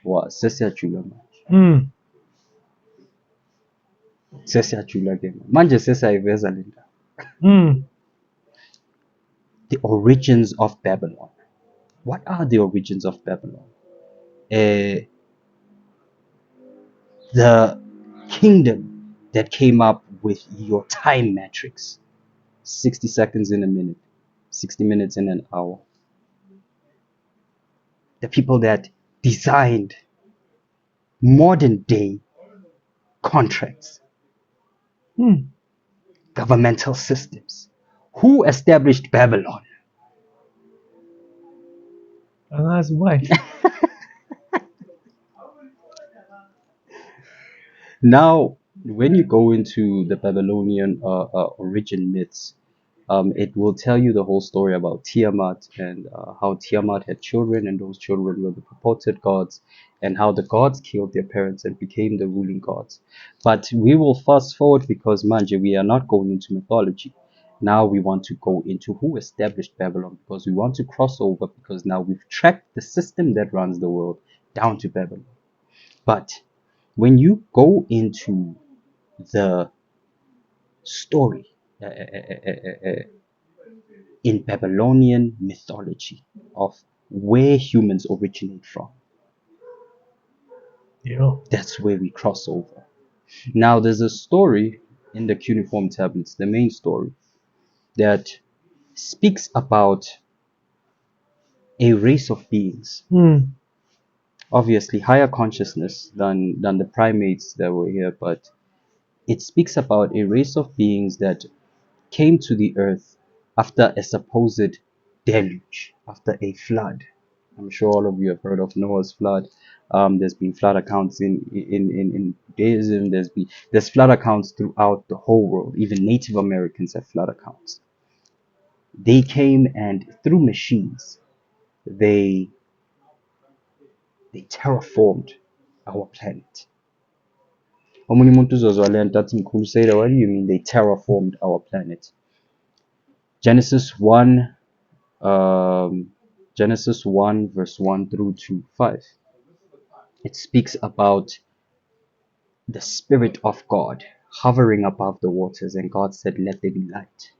was. Siyajula manje. Siyajula ke manje sesiyayiveza le ndaba. The origins of Babylon. What are the origins of Babylon? The kingdom that came up with your time matrix. 60 seconds in a minute, 60 minutes in an hour. The people that designed modern day contracts, governmental systems. Who established Babylon? Allah's wife. Now, when you go into the Babylonian origin myths, it will tell you the whole story about Tiamat, and how Tiamat had children, and those children were the purported gods, and how the gods killed their parents and became the ruling gods. But we will fast forward, because manje, we are not going into mythology. Now we want to go into who established Babylon, because we want to cross over, because now we've tracked the system that runs the world down to Babylon. But when you go into the story in Babylonian mythology of where humans originate from, Yeah. that's where we cross over. Now, there's a story in the cuneiform tablets, the main story, that speaks about a race of beings, obviously higher consciousness than the primates that were here, but it speaks about a race of beings that came to the earth after a supposed deluge, after a flood. I'm sure all of you have heard of Noah's flood. There's been flood accounts in Judaism. There's flood accounts throughout the whole world. Even Native Americans have flood accounts. They came, and through machines, they terraformed our planet. Omunye umuntu uzozwa le nto athi, Crusader, what do you mean they terraformed our planet? Genesis 1, Genesis 1 verse 1 through to 5. It speaks about the Spirit of God hovering above the waters, and God said, let there be light.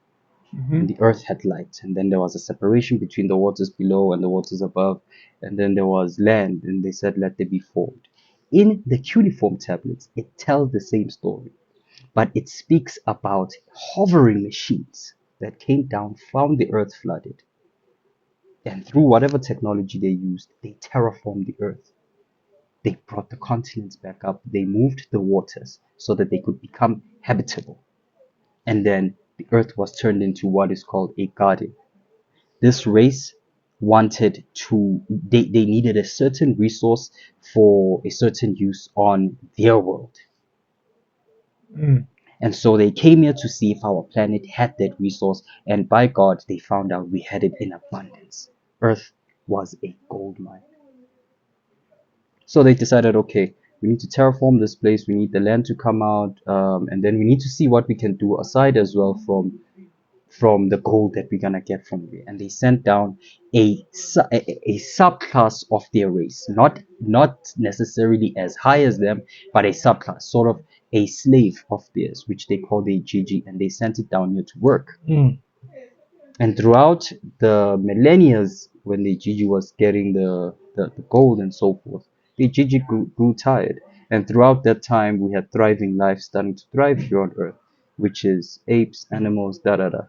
And the earth had light, and then there was a separation between the waters below and the waters above, and then there was land, and they said, let there be formed. in the cuneiform tablets, it tells the same story, but it speaks about hovering machines that came down, found the earth flooded, and through whatever technology they used, they terraformed the earth. They brought the continents back up. They moved the waters so that they could become habitable. And then the earth was turned into what is called a garden. This race wanted to, they needed a certain resource for a certain use on their world. Mm. And so they came here to see if our planet had that resource. And by God, they found out we had it in abundance. Earth was a gold mine. So they decided, okay, we need to terraform this place. We need the land to come out, and then we need to see what we can do aside as well from the gold that we're gonna get from there. And they sent down a subclass of their race, not necessarily as high as them, but a subclass, sort of a slave of theirs, which they call the Gigi, and they sent it down here to work. Mm. And throughout the millennia, when the Gigi was getting the gold and so forth, the Gigi grew tired. And throughout that time, we had thriving life starting to thrive here on Earth, which is apes, animals, da da da.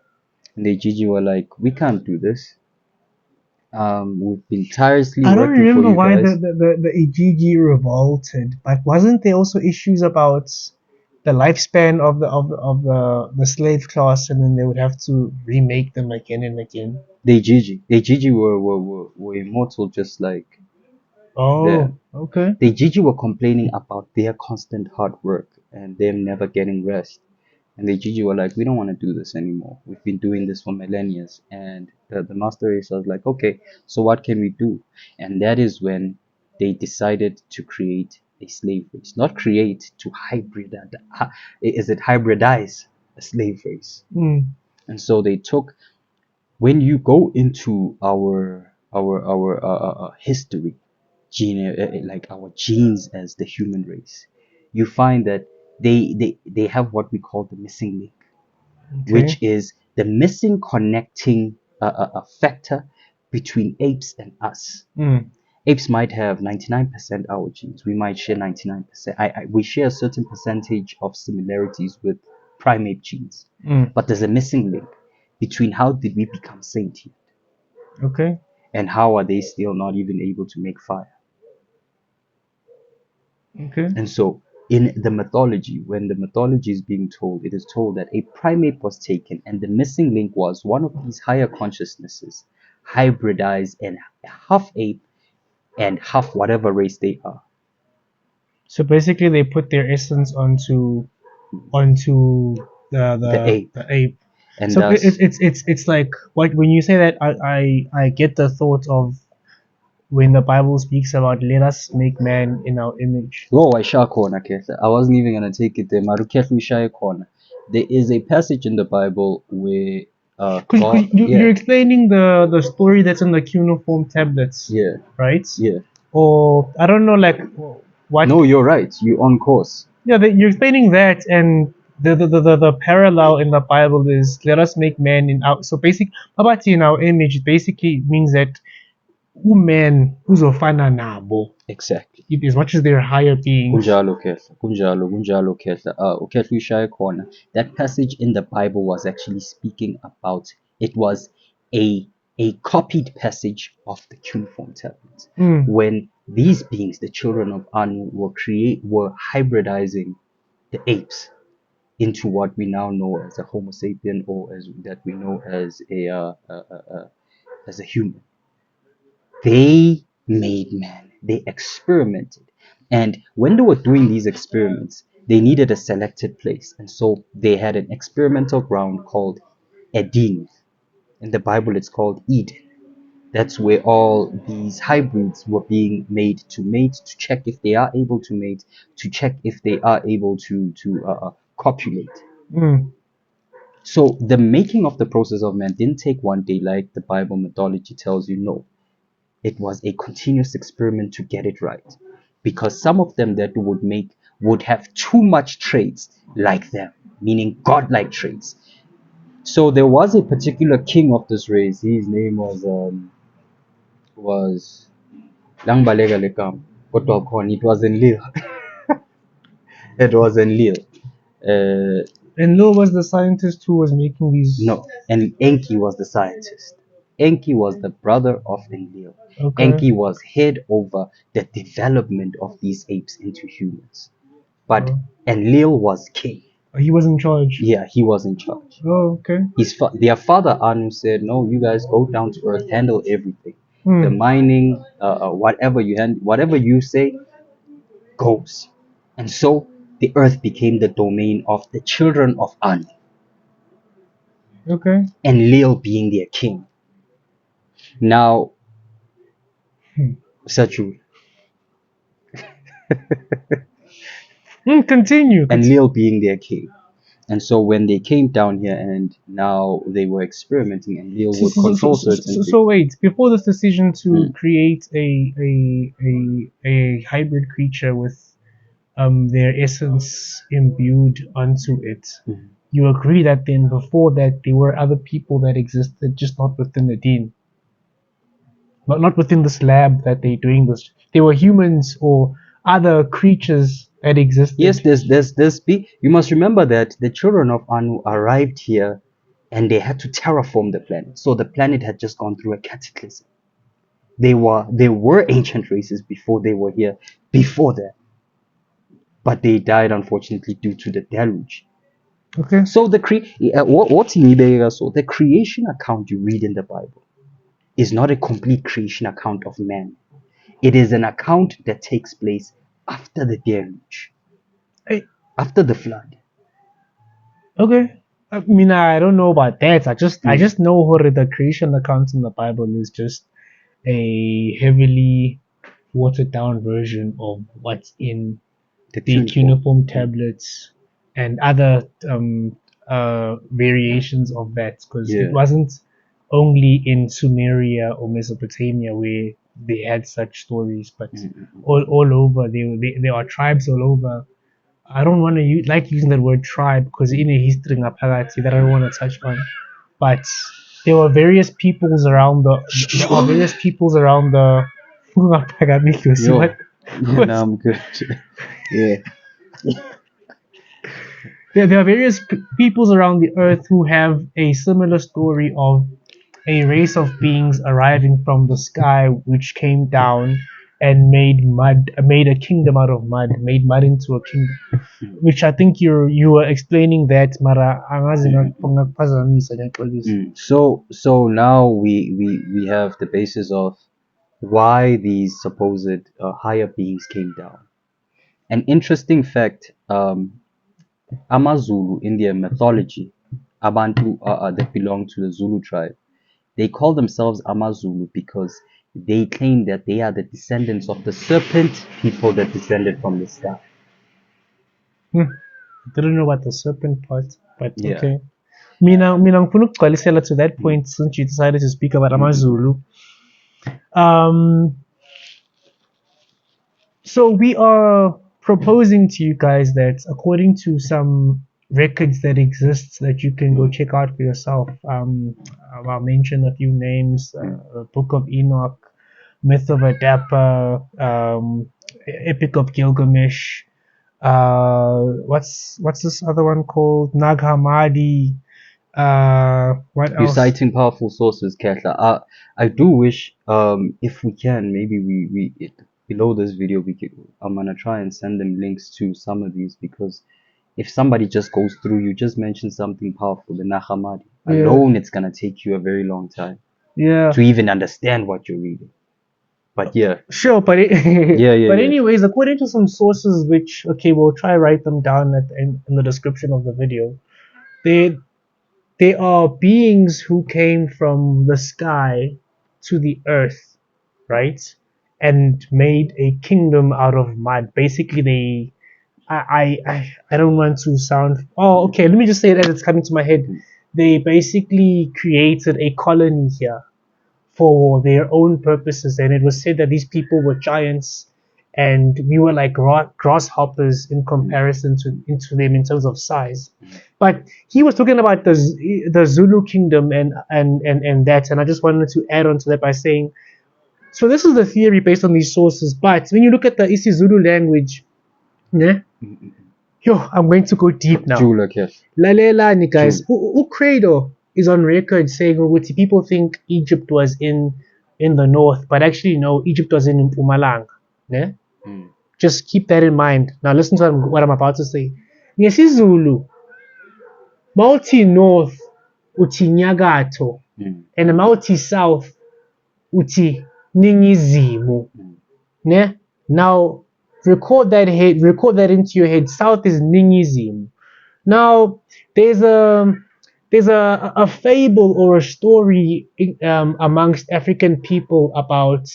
And the Gigi were like, we can't do this. We've been tirelessly I don't working for remember you why guys. the Ijiji revolted, but wasn't there also issues about the lifespan of the slave class, and then they would have to remake them again and again? The Gigi were immortal just like Oh, them. okay. The Gigi were complaining about their constant hard work and them never getting rest. And the Gigi were like, we don't want to do this anymore. We've been doing this for millennia. And the master race was like, okay, so what can we do? And that is when they decided to create a slave race. Not create, to hybridize a slave race. Mm. And so they took, when you go into our history, like our genes as the human race, you find that they have what we call the missing link, Okay. which is the missing connecting factor between apes and us. Mm. Apes might have 99% our genes. We might share 99%. We share a certain percentage of similarities with primate genes. Mm. But there's a missing link between how did we become sentient Okay. and how are they still not even able to make fire. Okay. And so in the mythology, when the mythology is being told, it is told that a primate was taken and the missing link was one of these higher consciousnesses hybridized and half ape and half whatever race they are. So basically, they put their essence onto The ape. the ape. And So thus, it's like what when you say that I get the thought of when the Bible speaks about let us make man in our image. whoa, I corner, Ketha. I wasn't even gonna take it there. Maruketlu Shaya corner. There is a passage in the Bible where God, You're explaining the story that's in the cuneiform tablets, yeah, right? yeah. Or I don't know, like what? No, you're right. You're on course. Yeah, you're explaining that, and the parallel in the Bible is let us make man in our. So basic, Babati in our image basically means that man uzofana nabo, Exactly. as much as they're higher beings. Kunjalo Ketha. Kunjalo Ketha. Uketlu Shaya corner. That passage in the Bible was actually speaking about, it was a copied passage of the cuneiform tablets. Mm. When these beings, the children of Anu, were hybridizing the apes into what we now know as a Homo sapien, or as that we know as a human. They made man. They experimented, and when they were doing these experiments, they needed a selected place, and so they had an experimental ground called Eden. In the Bible, it's called Eden. That's where all these hybrids were being made to mate, to check if they are able to mate, to check if they are able to copulate. Mm. So the making of the process of man didn't take one day like the Bible mythology tells you. No, it was a continuous experiment to get it right. Because some of them that would have too much traits like them, meaning godlike traits. So there was a particular king of this race. His name was Langbalega Lekam. kodwa khona it was Enlil. It was Enlil. And Lil was the scientist who was making these. No, and Enki was the scientist. Enki was the brother of Enlil. Okay. Enki was head over the development of these apes into humans. But Oh. Enlil was king. He was in charge. Yeah, he was in charge. Oh, okay. Their father Anu said, "No, you guys go down to earth, handle everything. The Hmm. mining, whatever you say, goes." And so the earth became the domain of the children of Anu, Okay. Enlil being their king. Now, Siyajula, Continue. Enlil being their king. And so when they came down here and now they were experimenting, Enlil would control certain things. So wait, before this decision to Mm. create a hybrid creature with their essence imbued onto it, Mhm. you agree that then before that there were other people that existed, just not within the deen, not within this lab that they're doing this. There were humans or other creatures that existed. Yes, you must remember that the children of Anu arrived here and they had to terraform the planet. So the planet had just gone through a cataclysm. There were ancient races before they were here, before that. But they died unfortunately due to the deluge. Okay. So what's in Iberica? So the creation account you read in the Bible is not a complete creation account of man. It is an account that takes place after the deluge, Hey, after the flood. okay. I mean, I don't know about that. I just know how the creation account in the Bible is just a heavily watered down version of what's in the cuneiform tablets and other variations of that, because Yeah. it wasn't only in Sumeria or Mesopotamia where they had such stories, but all over. There are tribes all over. I don't want to like using that word tribe because in a history ngaphakathi that I don't want to touch on, but there were various peoples around the there are various peoples around the Yo, what? yeah, now I'm good. Yeah. There are various peoples around the earth who have a similar story of a race of beings arriving from the sky which came down and made a kingdom out of mud, made mud into a kingdom. Which I think you were explaining that, Mara. So now we have the basis of why these supposed higher beings came down. An interesting fact, Amazulu in their mythology, Abantu that belong to the Zulu tribe, they call themselves Amazulu because they claim that they are the descendants of the serpent people that descended from the sky. Didn't know about the serpent part, but Yeah. okay. Mina ngifuna ukugcwalisela to that point since you decided to speak about Amazulu. So we are proposing to you guys that according to some records that exist that you can go check out for yourself, I'll mention a few names: Book of Enoch, Myth of Adapa, Epic of Gilgamesh. What's this other one called? Nag Hammadi. What You're else? citing powerful sources, Katla. I do wish, if we can, maybe below this video, I'm gonna try and send them links to some of these because if somebody just goes through, you just mentioned something powerful, the Nahamadi. Yeah. Alone, it's gonna take you a very long time Yeah. to even understand what you're reading. But yeah. Sure, but Yeah. anyways, according to some sources, which we'll try write them down in the description of the video, they are beings who came from the sky to the earth, right, and made a kingdom out of mud. Basically, I don't want to sound. Oh, okay. Let me just say it as it's coming to my head. They basically created a colony here for their own purposes, and it was said that these people were giants and we were like grasshoppers in comparison to them in terms of size. But he was talking about the Zulu kingdom and that, and I just wanted to add on to that by saying So this is the theory based on these sources. But when you look at the isiZulu language, yeah, I'm going to go deep now. Jula Kes. Lalelani, guys. Credo is on record saying ukuthi people think Egypt was in the north, but actually no, Egypt was in Mpumalanga. Yeah? Just keep that in mind. Now listen to what I'm about to say. NgesiZulu, mawuthi north uthi nyakatho, and mawuthi south uthi ningizimu. Ne? Now record that into your head. South is ningizimu. Now there's a fable or a story amongst African people about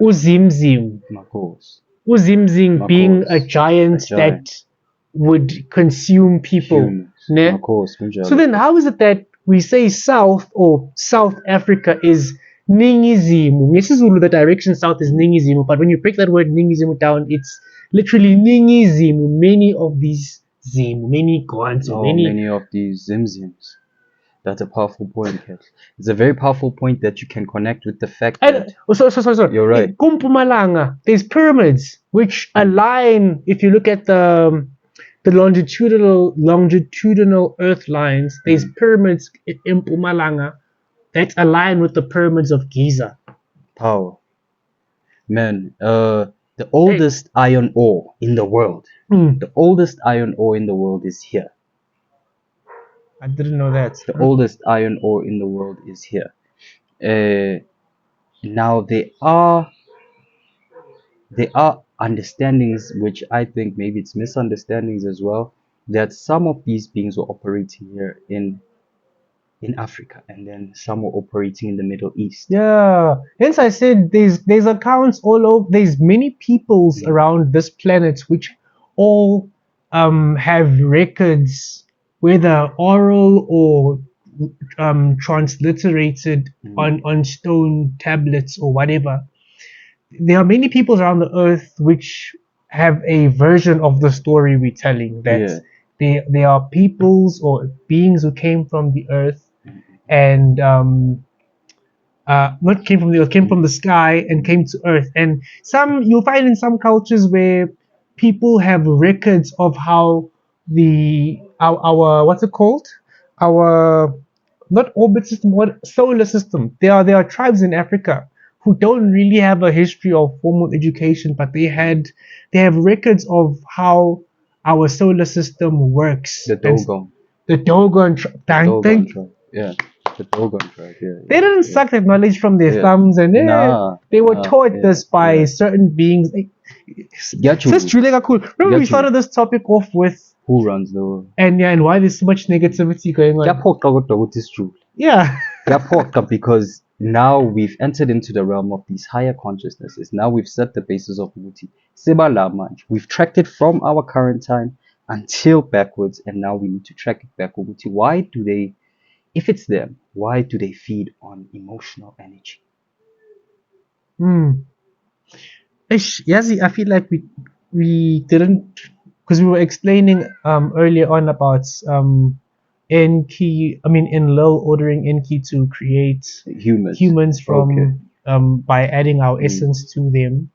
Uzimzim. Uzimzim being a giant that would consume people. Ne? So then how is it that we say South or South Africa is Ningizimu? NgesiZulu, the direction south is Ningizimu, but when you break that word Ningizimu down, it's literally Ningizimu, many of these Zimu, many gods, many of these Zimzims. That's a powerful point, Kat. It's a very powerful point that you can connect with the fact that... sorry. You're right. Kumpumalanga, there's pyramids which align, if you look at the longitudinal earth lines, there's pyramids in Mpumalanga that align with the pyramids of Giza. Power. Man, the oldest iron ore in the world. The oldest iron ore in the world is here. I didn't know that. The oldest iron ore in the world is here. Now there are understandings, which I think maybe it's misunderstandings as well, that some of these beings were operating here in Africa, and then some were operating in the Middle East. Yeah, hence I said there's accounts all over. There's many peoples around this planet which all have records, whether oral or transliterated on stone tablets or whatever. There are many peoples around the earth which have a version of the story we're telling, that there are peoples or beings who came from the earth and not came from the earth, came from the sky and came to earth. And you'll find in some cultures where people have records of how our what's it called? Our not orbit system, what solar system. There are tribes in Africa who don't really have a history of formal education, but they have records of how our solar system works. The Dogon. The Dogon tribe. Yeah. The Dogon tribe, yeah. They didn't suck that knowledge from their thumbs, and they were taught this by certain beings. Siyajula cool. Remember we started this topic off with who runs the world, and why there's so much negativity going on. Yeah. Because now we've entered into the realm of these higher consciousnesses. Now we've set the basis of Muti. We've tracked it from our current time until backwards, and now we need to track it back. Why do they, if it's them, why do they feed on emotional energy? Yes, I feel like we didn't, because we were explaining earlier on about Enki, in low ordering Enki to create humans from by adding our essence to them.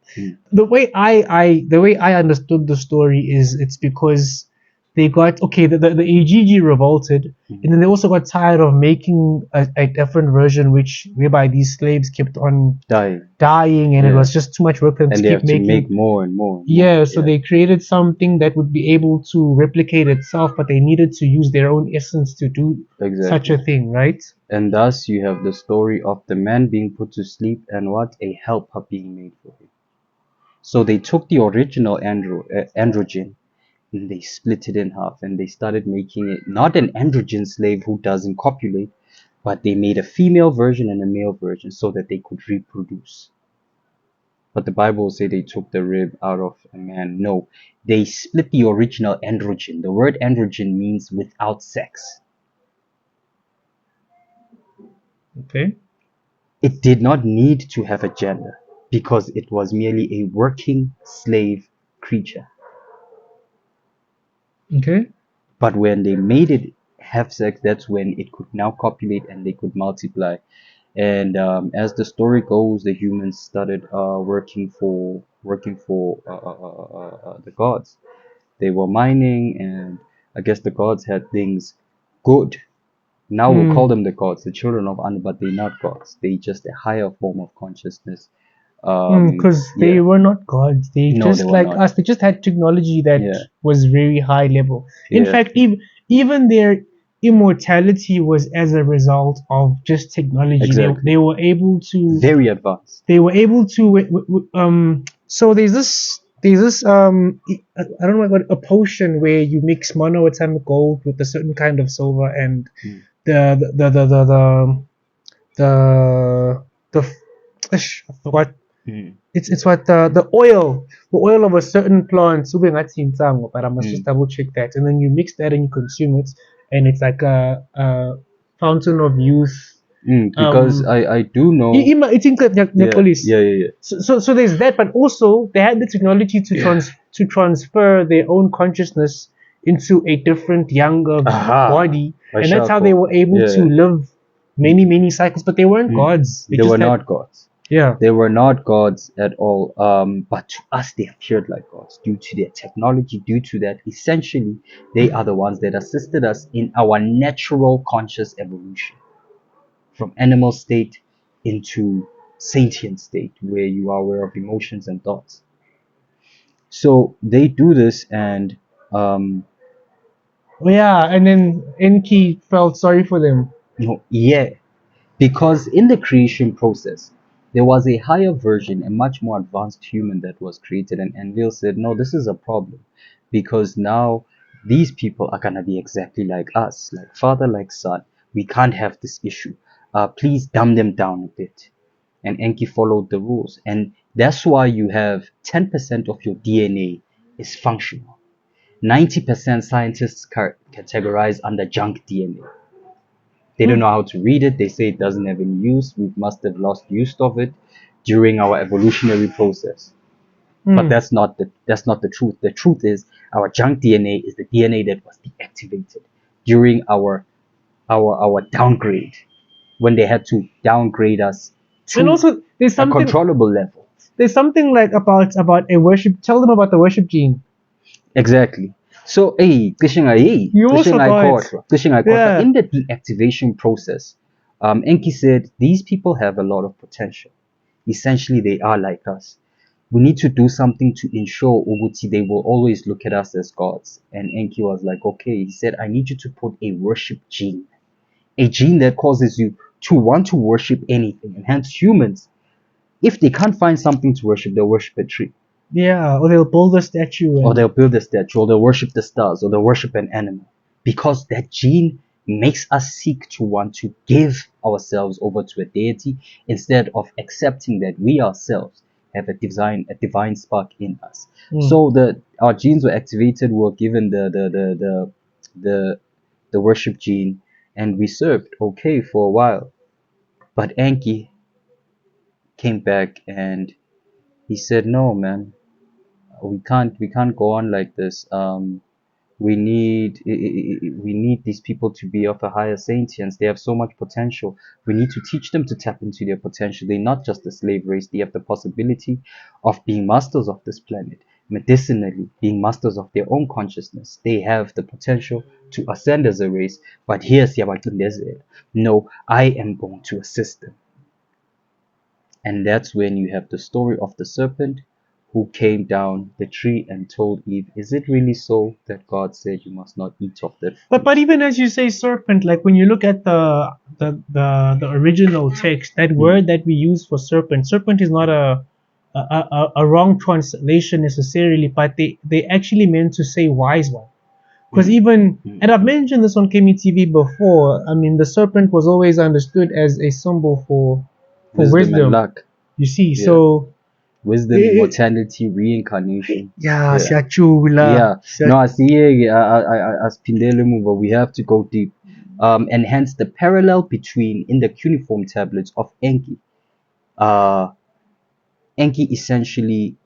The way I understood the story is it's because they got the AGG revolted, and then they also got tired of making a different version, whereby these slaves kept on dying, and it was just too much work for them to keep making. To make more and more. So they created something that would be able to replicate itself, but they needed to use their own essence to do such a thing, right? And thus you have the story of the man being put to sleep and a helper being made for him. So they took the original androgen, and they split it in half, and they started making it not an androgen slave who doesn't copulate, but they made a female version and a male version so that they could reproduce. But the Bible say they took the rib out of a man. No, they split the original androgen. The word androgen means without sex. Okay. It did not need to have a gender because it was merely a working slave creature. Okay. But when they made it have sex, that's when it could now copulate and they could multiply. And as the story goes, the humans started working for the gods. They were mining, and I guess the gods had things good. Now we'll call Mm. them the gods, the children of Anu, but they're not gods. They just a higher form of consciousness. Because they Yeah, were not gods. They no, they just were like not. us. They just had technology that Yeah, was very high level. In yeah, fact, even their immortality was as a result of just technology. They exactly. were able to Very advanced. they were able to so I don't know what a potion where you mix monoatomic gold with a certain kind of silver and Mm, the the I forgot. mm, It's what the oil of a certain plant ube ngathi yinsango, but I must just mm, double check that, and then you mix that and you consume it, and it's like a fountain of youth. because um I do know. it's in Yeah, police. yeah, yeah, So there's that, but also they had the technology yeah. to transfer their own consciousness into a different younger Aha, body, and that's how they Bashako. were able to Yeah. live many cycles. But they weren't Mm. gods. They They just were had, not gods. yeah. They were not gods at all. But to us, they appeared like gods due to their technology. Due to that, essentially, they are the ones that assisted us in our natural conscious evolution from animal state into sentient state, where you are aware of emotions and thoughts. So they do this, and um, Yeah, and then Enki felt sorry for them. yeah, because in the creation process, there was a higher version, a much more advanced human that was created, and Enlil said, no, this is a problem because now these people are gonna be exactly like us, like father, like son. We can't have this issue. Please dumb them down a bit. And Enki followed the rules, and that's why you have 10% of your DNA is functional. 90% scientists categorize under junk DNA. They don't Hmm. know how to read it. They say it doesn't have any use. We must have lost use of it during our evolutionary process. But Hmm. that's not the truth. The truth is our junk DNA is the DNA that was deactivated during our downgrade, when they had to downgrade us And to also, a controllable level. there's something like about a worship. Tell them about the worship gene. Exactly. So, You almost forgot. cishe ngayikhohlwa. Yeah. In the deactivation process, Enki said these people have a lot of potential. Essentially, they are like us. We need to do something to ensure Uguti they will always look at us as gods. And Enki was like, okay. He said, I need you to put a worship gene, a gene that causes you to want to worship anything. And hence, humans, if they can't find something to worship, they'll worship a tree, Yeah, or they'll build a statue or and they'll build a statue, or they'll worship the stars, or they'll worship an animal, because that gene makes us seek to want to give ourselves over to a deity instead of accepting that we ourselves have a divine spark in us. hmm. So our genes were activated. We were given the the worship gene, and we served okay for a while. But Enki came back and he said, "No, man, we can't go on like this. We need these people to be of a higher sentience. They have so much potential. We need to teach them to tap into their potential. They're not just a slave race. They have the possibility of being masters of this planet, medicinally being masters of their own consciousness. They have the potential to ascend as a race. But here's Yabakindeze. No, I am going to assist them." And that's when you have the story of the serpent who came down the tree and told Eve, "Is it really so that God said you must not eat of that But fruit?" even as you say serpent, like when you look at the original text, that Mm, word that we use for serpent is not a wrong translation necessarily, but they actually meant to say wise one. Because mm, even, mm. and I've mentioned this on KMTV before, I mean, the serpent was always understood as a symbol for Wisdom and wisdom. luck. You see, Yeah. so Wisdom, immortality, reincarnation. yeah, Yeah. Siyajula. Yeah. No, I see. As Pindele mover, we have to go deep. And hence the parallel between in the cuneiform tablets of Enki. Uh, Enki essentially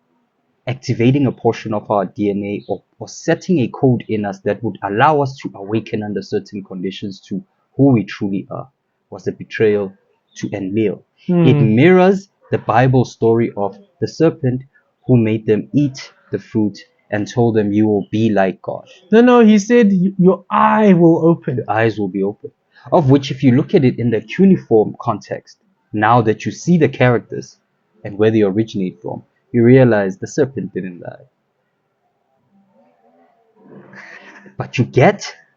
activating a portion of our DNA, or setting a code in us that would allow us to awaken under certain conditions to who we truly are, was a betrayal to Enlil. It mirrors the Bible story of the serpent who made them eat the fruit and told them, you will be like God. No, he said your eye will open. The eyes will be open. Of which, if you look at it in the cuneiform context, now that you see the characters and where they originate from, you realize the serpent didn't lie. But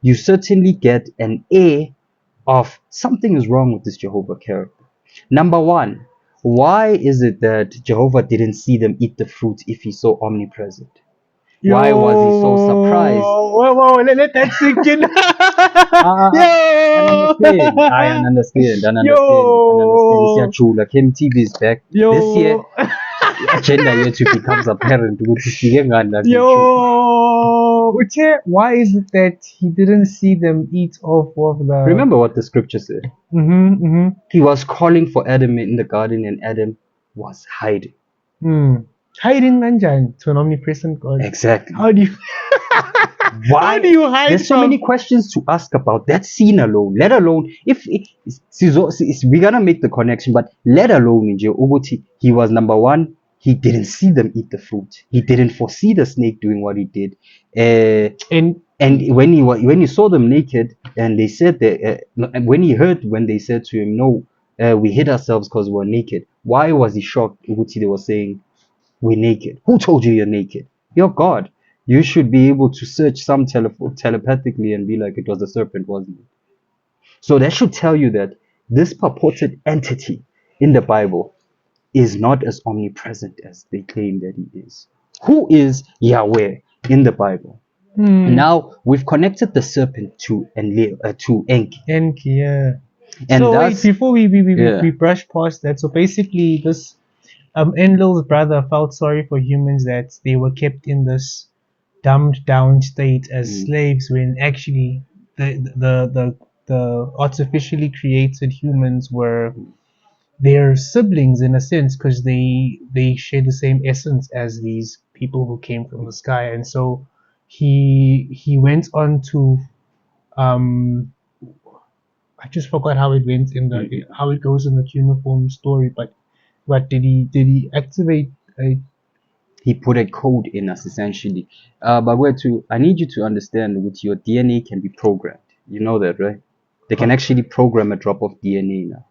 you certainly get an air of something is wrong with this Jehovah character. Number one, why is it that Jehovah didn't see them eat the fruit if he's so omnipresent? Why was he so surprised? Whoa, let that sink in. I understand. Yo. Siyajula, KMTV is back. Yo. This year, agenda yethu becomes apparent ukuthi sifike ngani la Yo, Uche, why is it that he didn't see them eat off of the? Remember what the scripture said. He was calling for Adam in the garden, and Adam was hiding. Hiding kanjani to an omnipresent God? Exactly. How do you? Why? How do you hide? There's so many questions to ask about that scene alone. Let alone if we're gonna make the connection, but let alone he was number one. He didn't see them eat the fruit. He didn't foresee the snake doing what he did. And when he saw them naked, and they said that when he heard when they said to him, "No, we hid ourselves because we're naked." Why was he shocked? They were saying, "We're naked." Who told you you're naked? You're God. You should be able to search some telepathically and be like, it was the serpent, wasn't it? So that should tell you that this purported entity in the Bible is not as omnipresent as they claim that he is. Who is Yahweh in the Bible? Now we've connected the serpent to Enlil, to Enki. Enki, yeah. And so wait, before we brush past that, so basically this Enlil's brother felt sorry for humans that they were kept in this dumbed down state as slaves, when actually the artificially created humans were their siblings in a sense, because they share the same essence as these people who came from the sky. And so he went on to I just forgot how it went in the how it goes in the cuneiform story, but did he activate a he put a code in us essentially. But I need you to understand, with your DNA can be programmed. You know that, right? They can actually program a drop of DNA now.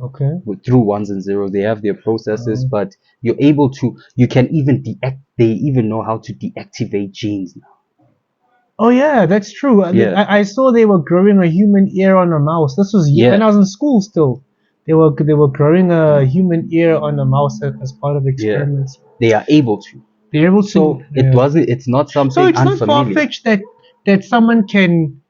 Okay. Through ones and zeros, they have their processes, but you can even they even know how to deactivate genes now. Oh yeah, that's true. Yeah. I saw they were growing a human ear on a mouse. This was when I was in school still. They were growing a human ear on a mouse as part of experiments. They are able to. They're able to. So it's not something so it's unfamiliar. not far-fetched that someone can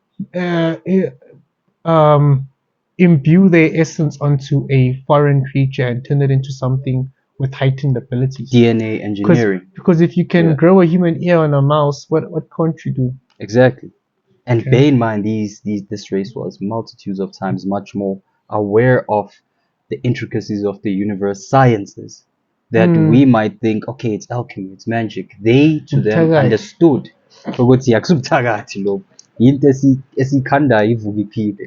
imbue their essence onto a foreign creature and turn it into something with heightened abilities. DNA engineering. Because if you can grow a human ear on a mouse, what can't you do? Exactly. And bear in mind, this race was multitudes of times much more aware of the intricacies of the universe sciences that we might think, okay, it's alchemy, it's magic. They to them understood ukuthi akusubuthakathi lo, into esikhandayo ivuka iphile.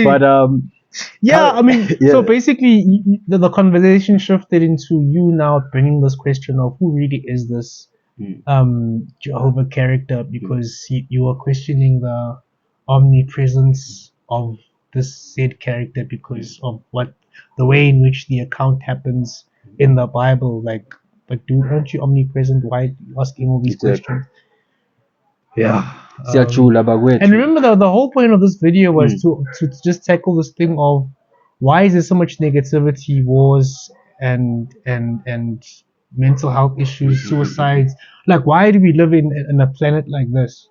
But I mean, so basically the conversation shifted into you now bringing this question of who really is this Jehovah character, because you were questioning the omnipresence of this said character because of the way in which the account happens in the Bible. Like, but dude, aren't you omnipresent? Why are you asking all these questions? And remember, the whole point of this video was to just tackle this thing of why is there so much negativity, wars, and mental health issues, suicides. Like, why do we live in a planet like this?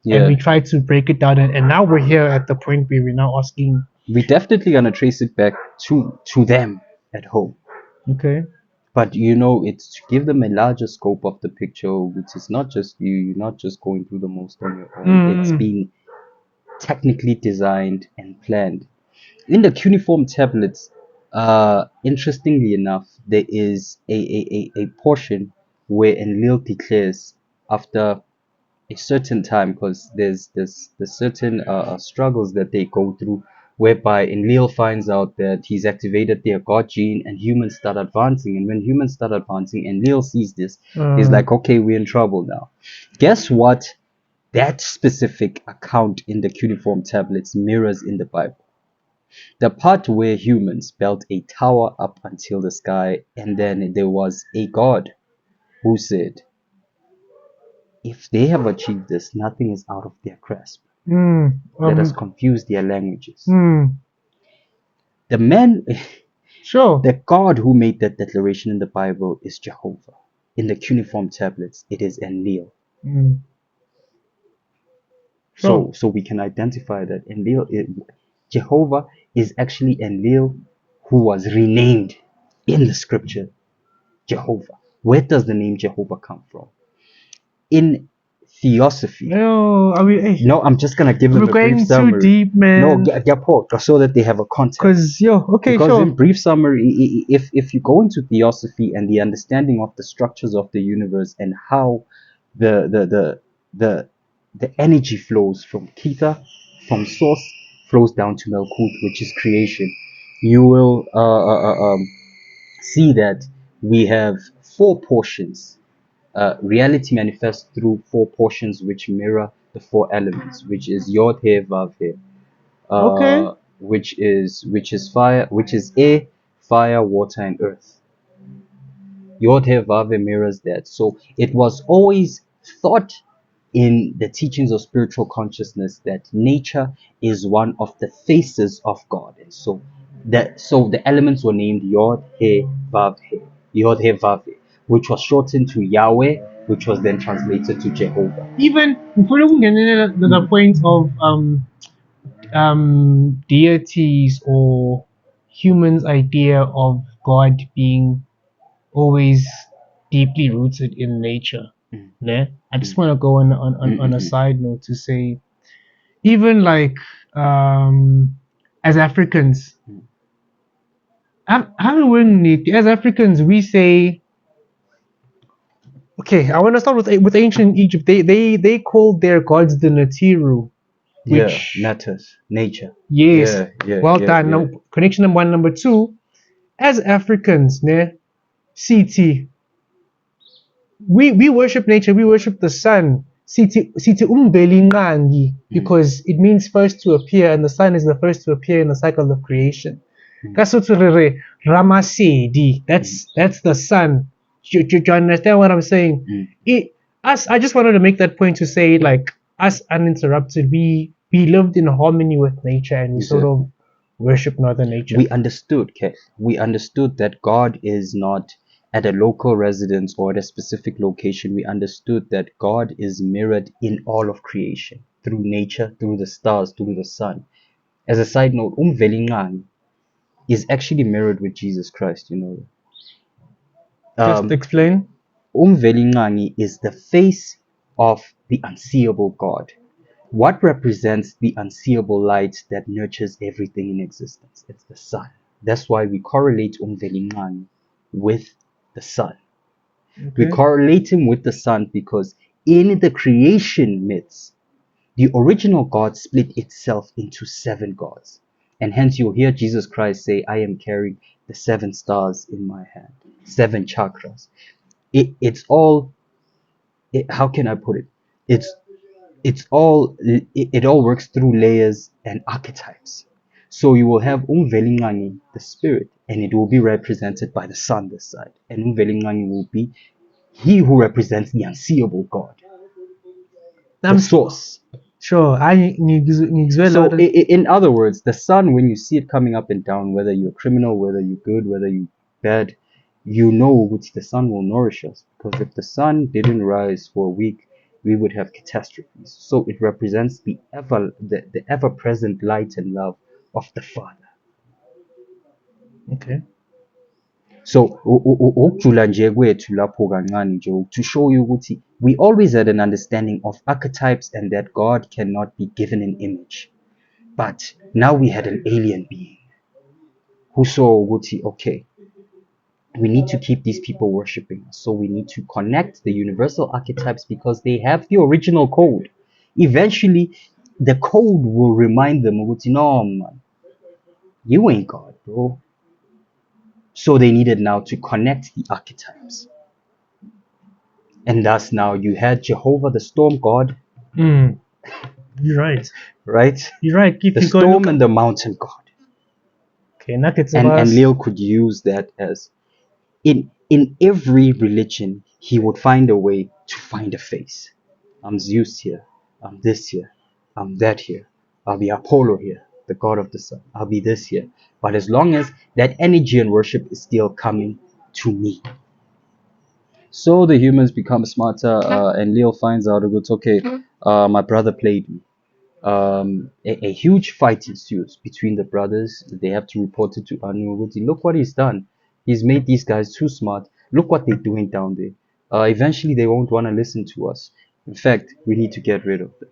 And we try to break it down, and now we're here at the point where we're now asking. We're definitely gonna trace it back to them at home. Okay. But it's to give them a larger scope of the picture, which is not just you're not just going through the most on your own. It's been technically designed and planned. In the cuneiform tablets, interestingly enough, there is a portion where Enlil declares, after a certain time, because there's certain struggles that they go through, whereby Enlil finds out that he's activated their god gene and humans start advancing. And when humans start advancing, Enlil sees this, he's like, okay, we're in trouble now. Guess what? That specific account in the cuneiform tablets mirrors in the Bible. The part where humans built a tower up until the sky, and then there was a god who said, if they have achieved this, nothing is out of their grasp. Let us confuse their languages. The man, Sure. the God who made that declaration in the Bible is Jehovah. In the cuneiform tablets, it is Enlil. Sure. So we can identify that Jehovah is actually Enlil, who was renamed in the scripture Jehovah. Where does the name Jehovah come from? In theosophy. No, are we? Hey, No, I'm just gonna give them we're a brief going too summary. deep, man. No, so that they have a context. Because okay, Because sure. in brief summary, if you go into theosophy and the understanding of the structures of the universe and how the energy flows from Kita, from source, flows down to Melkut, which is creation, you will see that we have four portions. Reality manifests through four portions which mirror the four elements, which is Yod He Vav He, Okay. which is fire, which is air, fire, water, and earth. Yod He Vav He mirrors that. So it was always thought in the teachings of spiritual consciousness that nature is one of the faces of God, and so the elements were named Yod He Vav He, Yod He Vav He, which was shortened to Yahweh, which was then translated to Jehovah. Even if we don't get into the point of deities or humans' idea of God being always deeply rooted in nature. Yeah? I just want to go on a side note to say, even like as Africans, as Africans, we say, okay, I want to start with ancient Egypt. They called their gods the Natiru, which matters, nature. yes, well yeah, done. yeah. Now, connection number one, number two. As Africans, ne, CT, we worship nature. We worship the sun. CT umbelingangi, because it means first to appear, and the sun is the first to appear in the cycle of creation. Kasuturere Ramasedi. That's the sun. Do you understand what I'm saying? I just wanted to make that point to say, like, us uninterrupted, we lived in harmony with nature, and we sort of worship Mother Nature. We understood that God is not at a local residence or at a specific location. We understood that God is mirrored in all of creation, through nature, through the stars, through the sun. As a side note, Umvelingan is actually mirrored with Jesus Christ, you know. Just explain. Umvelingangi is the face of the unseeable God. What represents the unseeable light that nurtures everything in existence? It's the sun. That's why we correlate Umvelingangi with the sun. We correlate him with the sun because in the creation myths, the original God split itself into 7 gods. And hence you'll hear Jesus Christ say, I am carrying the 7 stars in my hand, 7 chakras. It's all, how can I put it? It all works through layers and archetypes. So you will have Umvelingangi, the spirit, and it will be represented by the sun this side. And Umvelingangi will be he who represents the unseeable God, the source. Sure. So in other words, the sun, when you see it coming up and down, whether you're a criminal, whether you're good, whether you're bad, you know which the sun will nourish us. Because if the sun didn't rise for a week, we would have catastrophes. So it represents the ever-present light and love of the Father. Okay. So ukujula nje kwethu lapho kancane nje to show you ukuthi we always had an understanding of archetypes and that God cannot be given an image. But now we had an alien being who saw ukuthi, okay, We need to keep these people worshiping us. So we need to connect the universal archetypes because they have the original code. Eventually, the code will remind them, no, man, you ain't God, bro. So they needed now to connect the archetypes. And thus now you had Jehovah, the storm god, Mm. You're right. right? You're right. If The you go storm look and the mountain god. okay, nuggets of And us. Leo could use that as in every religion, he would find a way to find a face. I'm Zeus here. I'm this here. I'm that here. I'll be Apollo here, the god of the sun. I'll be this here. But as long as that energy and worship is still coming to me. So the humans become smarter, and Leo finds out it's okay. My brother played me. A huge fight ensues between the brothers. They have to report it to Anu. Look what he's done. He's made these guys too smart. Look what they're doing down there. Eventually, they won't want to listen to us. In fact, we need to get rid of them.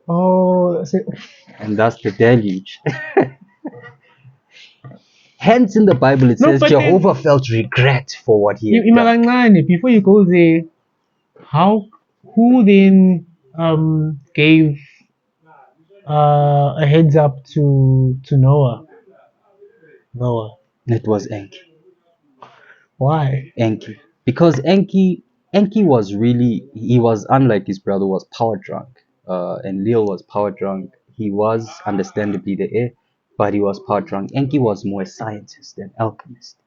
Oh, And that's the deluge. Hence, in the Bible, it no, says but Jehovah felt regret for what he had done. then, before you go there, who then gave a heads up to Noah? Noah. It was Enki. Why? Enki. Because Enki was really, he was unlike his brother, was power drunk. And Leo was power drunk. He was understandably the heir, but he was power drunk. Enki was more a scientist than alchemist.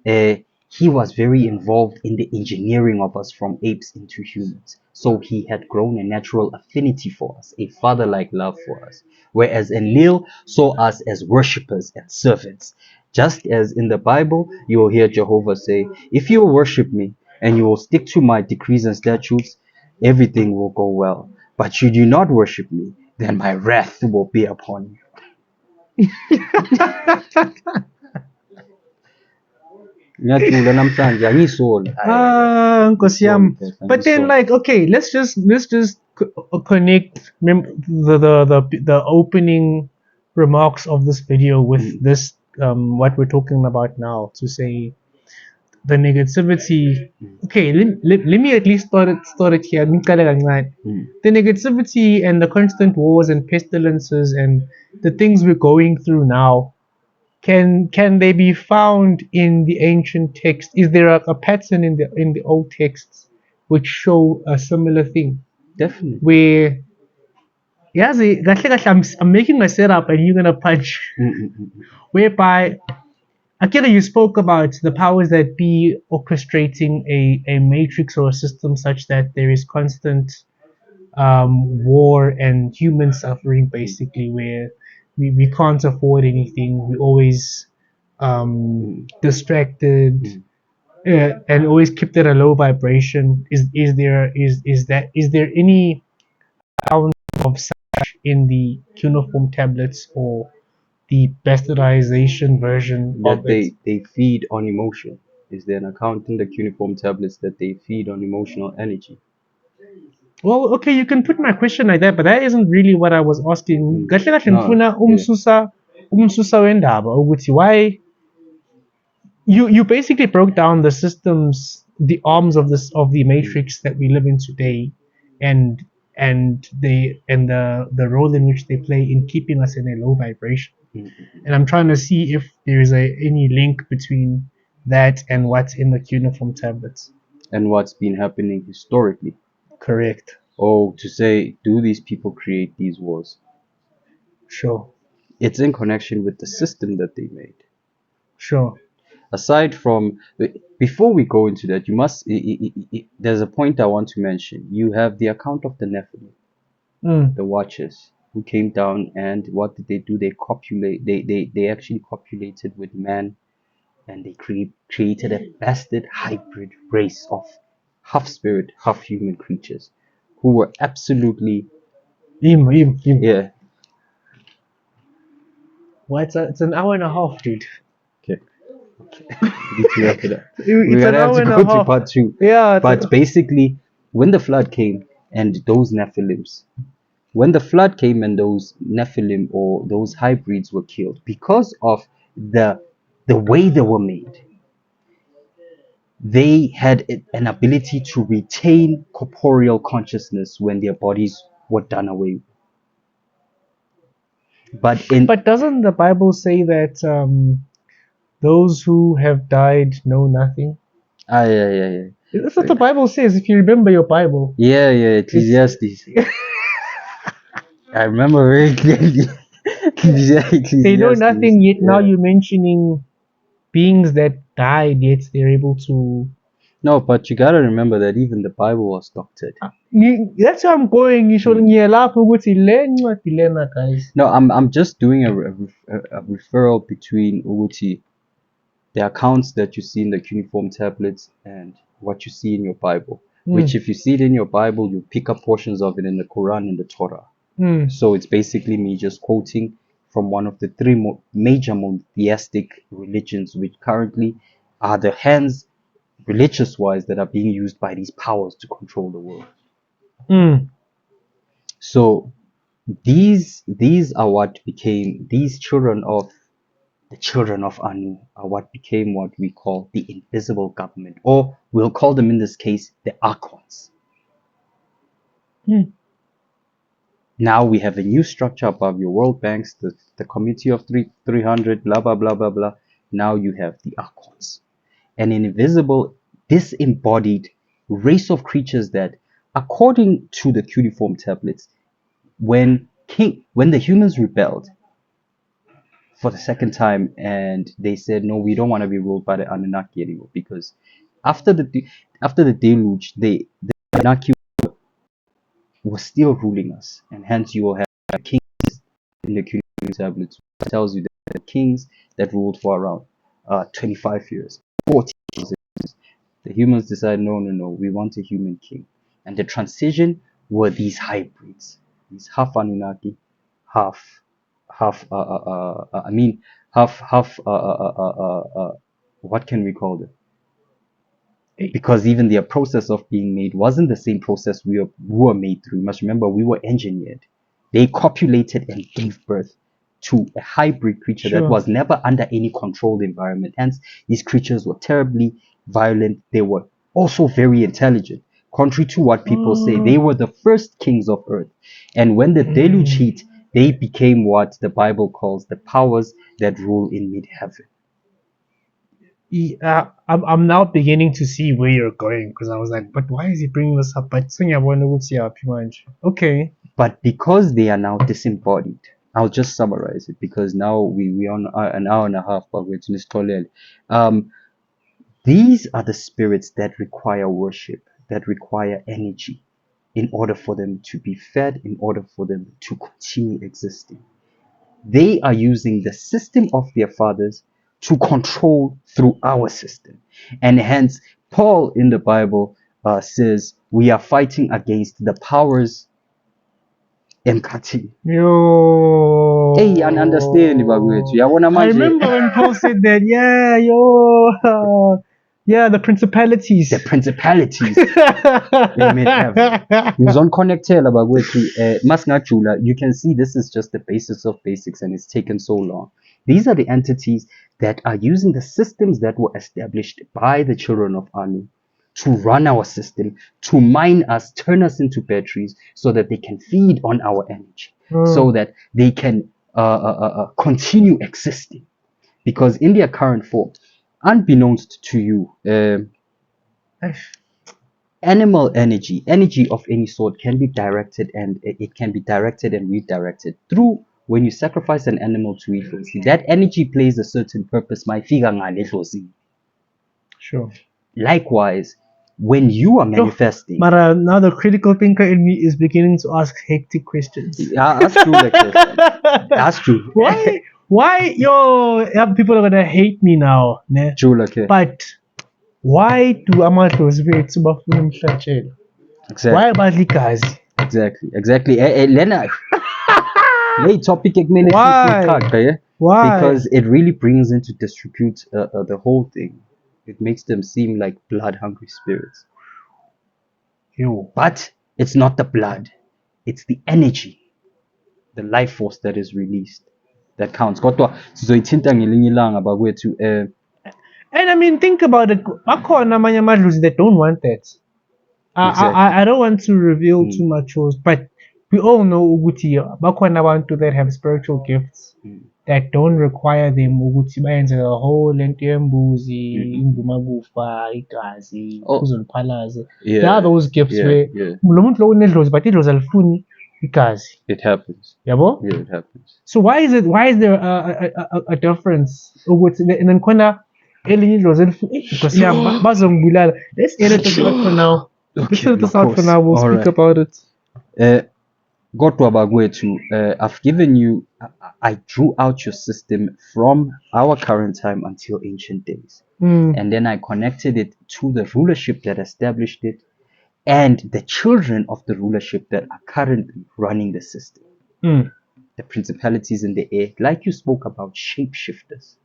Uh, he was very involved in the engineering of us from apes into humans. So he had grown a natural affinity for us, a father-like love for us. Whereas Enlil saw us as worshippers and servants. Just as in the Bible, you will hear Jehovah say, if you will worship me and you will stick to my decrees and statutes, everything will go well. But should you not worship me, then my wrath will be upon you. Ngiyacula namhlanje angisola. Nkosi yami. But then, like, okay, let's just connect the opening remarks of this video with this what we're talking about now, to say the negativity. Okay, let me at least start it here. The negativity and the constant wars and pestilences and the things we're going through now, can they be found in the ancient text? Is there a pattern in the old texts which show a similar thing? Definitely. Where yazi kahle kahle I'm making a setup and you're gonna punch. Whereby Akira, you spoke about the powers that be orchestrating a matrix or a system such that there is constant war and human suffering, basically, where we can't afford anything. We always distracted, and always kept at a low vibration. Is there any account of such in the cuneiform tablets or the bastardization version That of it? they feed on emotion. Is there an account in the cuneiform tablets that they feed on emotional energy? Well, okay, you can put my question like that, but that isn't really what I was asking. Kahle kahle No, ngifuna umsusa wendaba ukuthi why you basically broke down the systems, the arms of the matrix that we live in today, and the role in which they play in keeping us in a low vibration. And I'm trying to see if there is any link between that and what's in the cuneiform tablets. And what's been happening historically. Correct. Oh, to say, do these people create these wars? Sure. It's in connection with the system that they made. Sure. Aside from, before we go into that, you must, there's a point I want to mention. You have the account of the Nephilim, the Watchers, who came down, and what did they do? They actually copulated with man, and they created a bastard hybrid race of half spirit, half human creatures who were absolutely, yeah. Well, it's an hour and a half, dude. Okay. We need to wrap it up. It's We're an gonna have hour to and a go to half. part 2. Yeah. But basically, when the flood came and those Nephilims, when the flood came and those Nephilim or those hybrids were killed because of the the way they were made, they had an ability to retain corporeal consciousness when their bodies were done away with. But doesn't the Bible say that those who have died know nothing? Yeah. That's what the Bible says. If you remember your Bible, Yeah, Ecclesiastes. I remember very clearly. they know Ecclesiastes. nothing. Yet now Yeah. you're mentioning beings that died, yet they're able to. No, but you gotta remember that even the Bible was doctored. That's how I'm going. Ngisho ngiyalapho ukuthi le ncwadi lena, guys. No, I'm just doing a referral between Uguti, the accounts that you see in the cuneiform tablets and what you see in your Bible. Which, if you see it in your Bible, you pick up portions of it in the Quran and the Torah. So it's basically me just quoting from one of the three major monotheistic religions, which currently are the hands, religious-wise, that are being used by these powers to control the world. So these are what became these children of the children of Anu are what became what we call the invisible government, or we'll call them in this case the Archons. Now we have a new structure above your World Banks, the Committee of 300, blah, blah, blah, blah, blah. Now you have the Archons, an invisible, disembodied race of creatures that, according to the cuneiform tablets, when the humans rebelled for the second time and they said, no, we don't want to be ruled by the Anunnaki anymore, because after the deluge, the Anunnaki was still ruling us, and hence you will have kings in the cuneiform tablets, which tells you that the kings that ruled for around 25 years, 40 years. The humans decided, no, we want a human king, and the transition were these hybrids, these half Anunnaki, half I mean half what can we call it? Because even their process of being made wasn't the same process we were made through. You must remember, we were engineered. They copulated and gave birth to a hybrid creature that was never under any controlled environment. Hence, these creatures were terribly violent. They were also very intelligent. Contrary to what people say, they were the first kings of Earth. And when the deluge hit, they became what the Bible calls the powers that rule in mid-heaven. I'm now beginning to see where you're going, because I was like, but why is he bringing this up? But okay. But because they are now disembodied, I'll just summarize it, because now we're on an hour and a half, but we're to these are the spirits that require worship, that require energy in order for them to be fed, in order for them to continue existing. They are using the system of their fathers to control through our system. And hence, Paul in the Bible says we are fighting against the powers emkhathini. Yo. Hey, and understand, I remember when Paul said that. Yeah, yo. Yeah, the principalities. The principalities in mid-heaven. You can see this is just the basis of basics, and it's taken so long. These are the entities that are using the systems that were established by the children of Anu to run our system, to mine us, turn us into batteries, so that they can feed on our energy, so that they can continue existing. Because in their current form, unbeknownst to you, animal energy of any sort can be directed, and it can be directed and redirected through when you sacrifice an animal to eat. That energy plays a certain purpose. Sure. Likewise, when you are manifesting, but now the critical thinker in me is beginning to ask hectic questions. That's true. That's true. Why people are gonna hate me now, ne? True, but why do amadlozi bafuna umhlatshelo? Why badligazi? Exactly. Lena, topic why? Because it really brings into disrepute the whole thing. It makes them seem like blood-hungry spirits. But it's not the blood, it's the energy, the life force that is released that counts. Kodwa sizoyithinta ngelinye ilanga bakwethu. And I mean, think about it. Bakhona amanye amadlozi that don't want that. Exactly. I don't want to reveal too much, but we all know ukuthi bakhona abantu that have spiritual gifts that don't require them ukuthi bayenze the whole lento yembuzi, imvumakufa, igazi, kuzoliphalaze. There are those gifts where lo muntu lo unedlozi but idlozi alifuni igazi. It happens. Yabo? Yeah, it happens. So why is there a difference? And then khona elinye idlozi elifuni because bazongibulala. Let's edit this out for now. Let's edit this out for now. We'll speak about it. Godwa bagwethu, I've given you, I drew out your system from our current time until ancient days. And then I connected it to the rulership that established it and the children of the rulership that are currently running the system. The principalities in the air, like you spoke about, shapeshifters.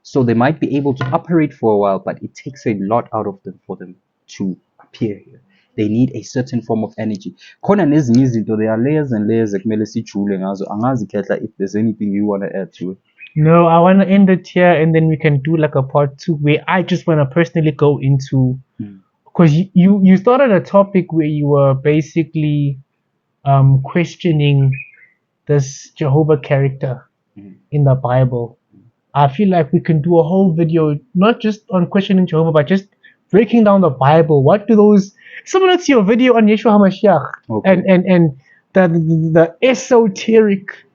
So they might be able to operate for a while, but it takes a lot out of them for them to appear here. They need a certain form of energy. Khona nezinye izinto, there are layers and layers ekumele sijule ngazo. Angazi Khetla, if there's anything you want to add to it. No, I want to end it here and then we can do like a part 2 where I just want to personally go into, because you started a topic where you were basically questioning this Jehovah character in the Bible. I feel like we can do a whole video not just on questioning Jehovah but just breaking down the Bible. What do those, similar to your video on Yeshua HaMashiach, and the esoteric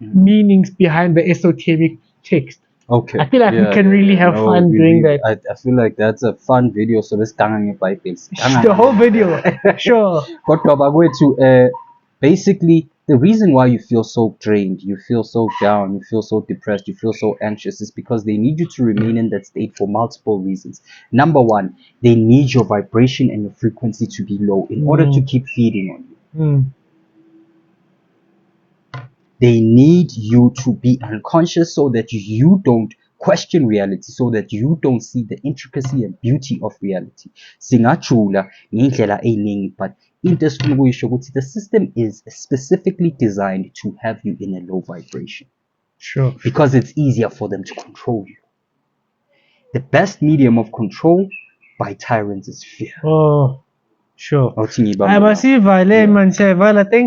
meanings behind the esoteric text. Okay. I feel like we can really have fun doing that. I feel like that's a fun video. So let's Bible. The whole video. Sure. Basically, the reason why you feel so drained, you feel so down, you feel so depressed, you feel so anxious is because they need you to remain in that state for multiple reasons. Number one, they need your vibration and your frequency to be low in order to keep feeding on you. They need you to be unconscious so that you don't question reality, so that you don't see the intricacy and beauty of reality. Siyajula ngendlela eyiningi, but into esifuna ukuyisho ukuthi the system is specifically designed to have you in a low vibration. Sure. Because it's easier for them to control you. The best medium of control by tyrants is fear. Oh, sure. Thank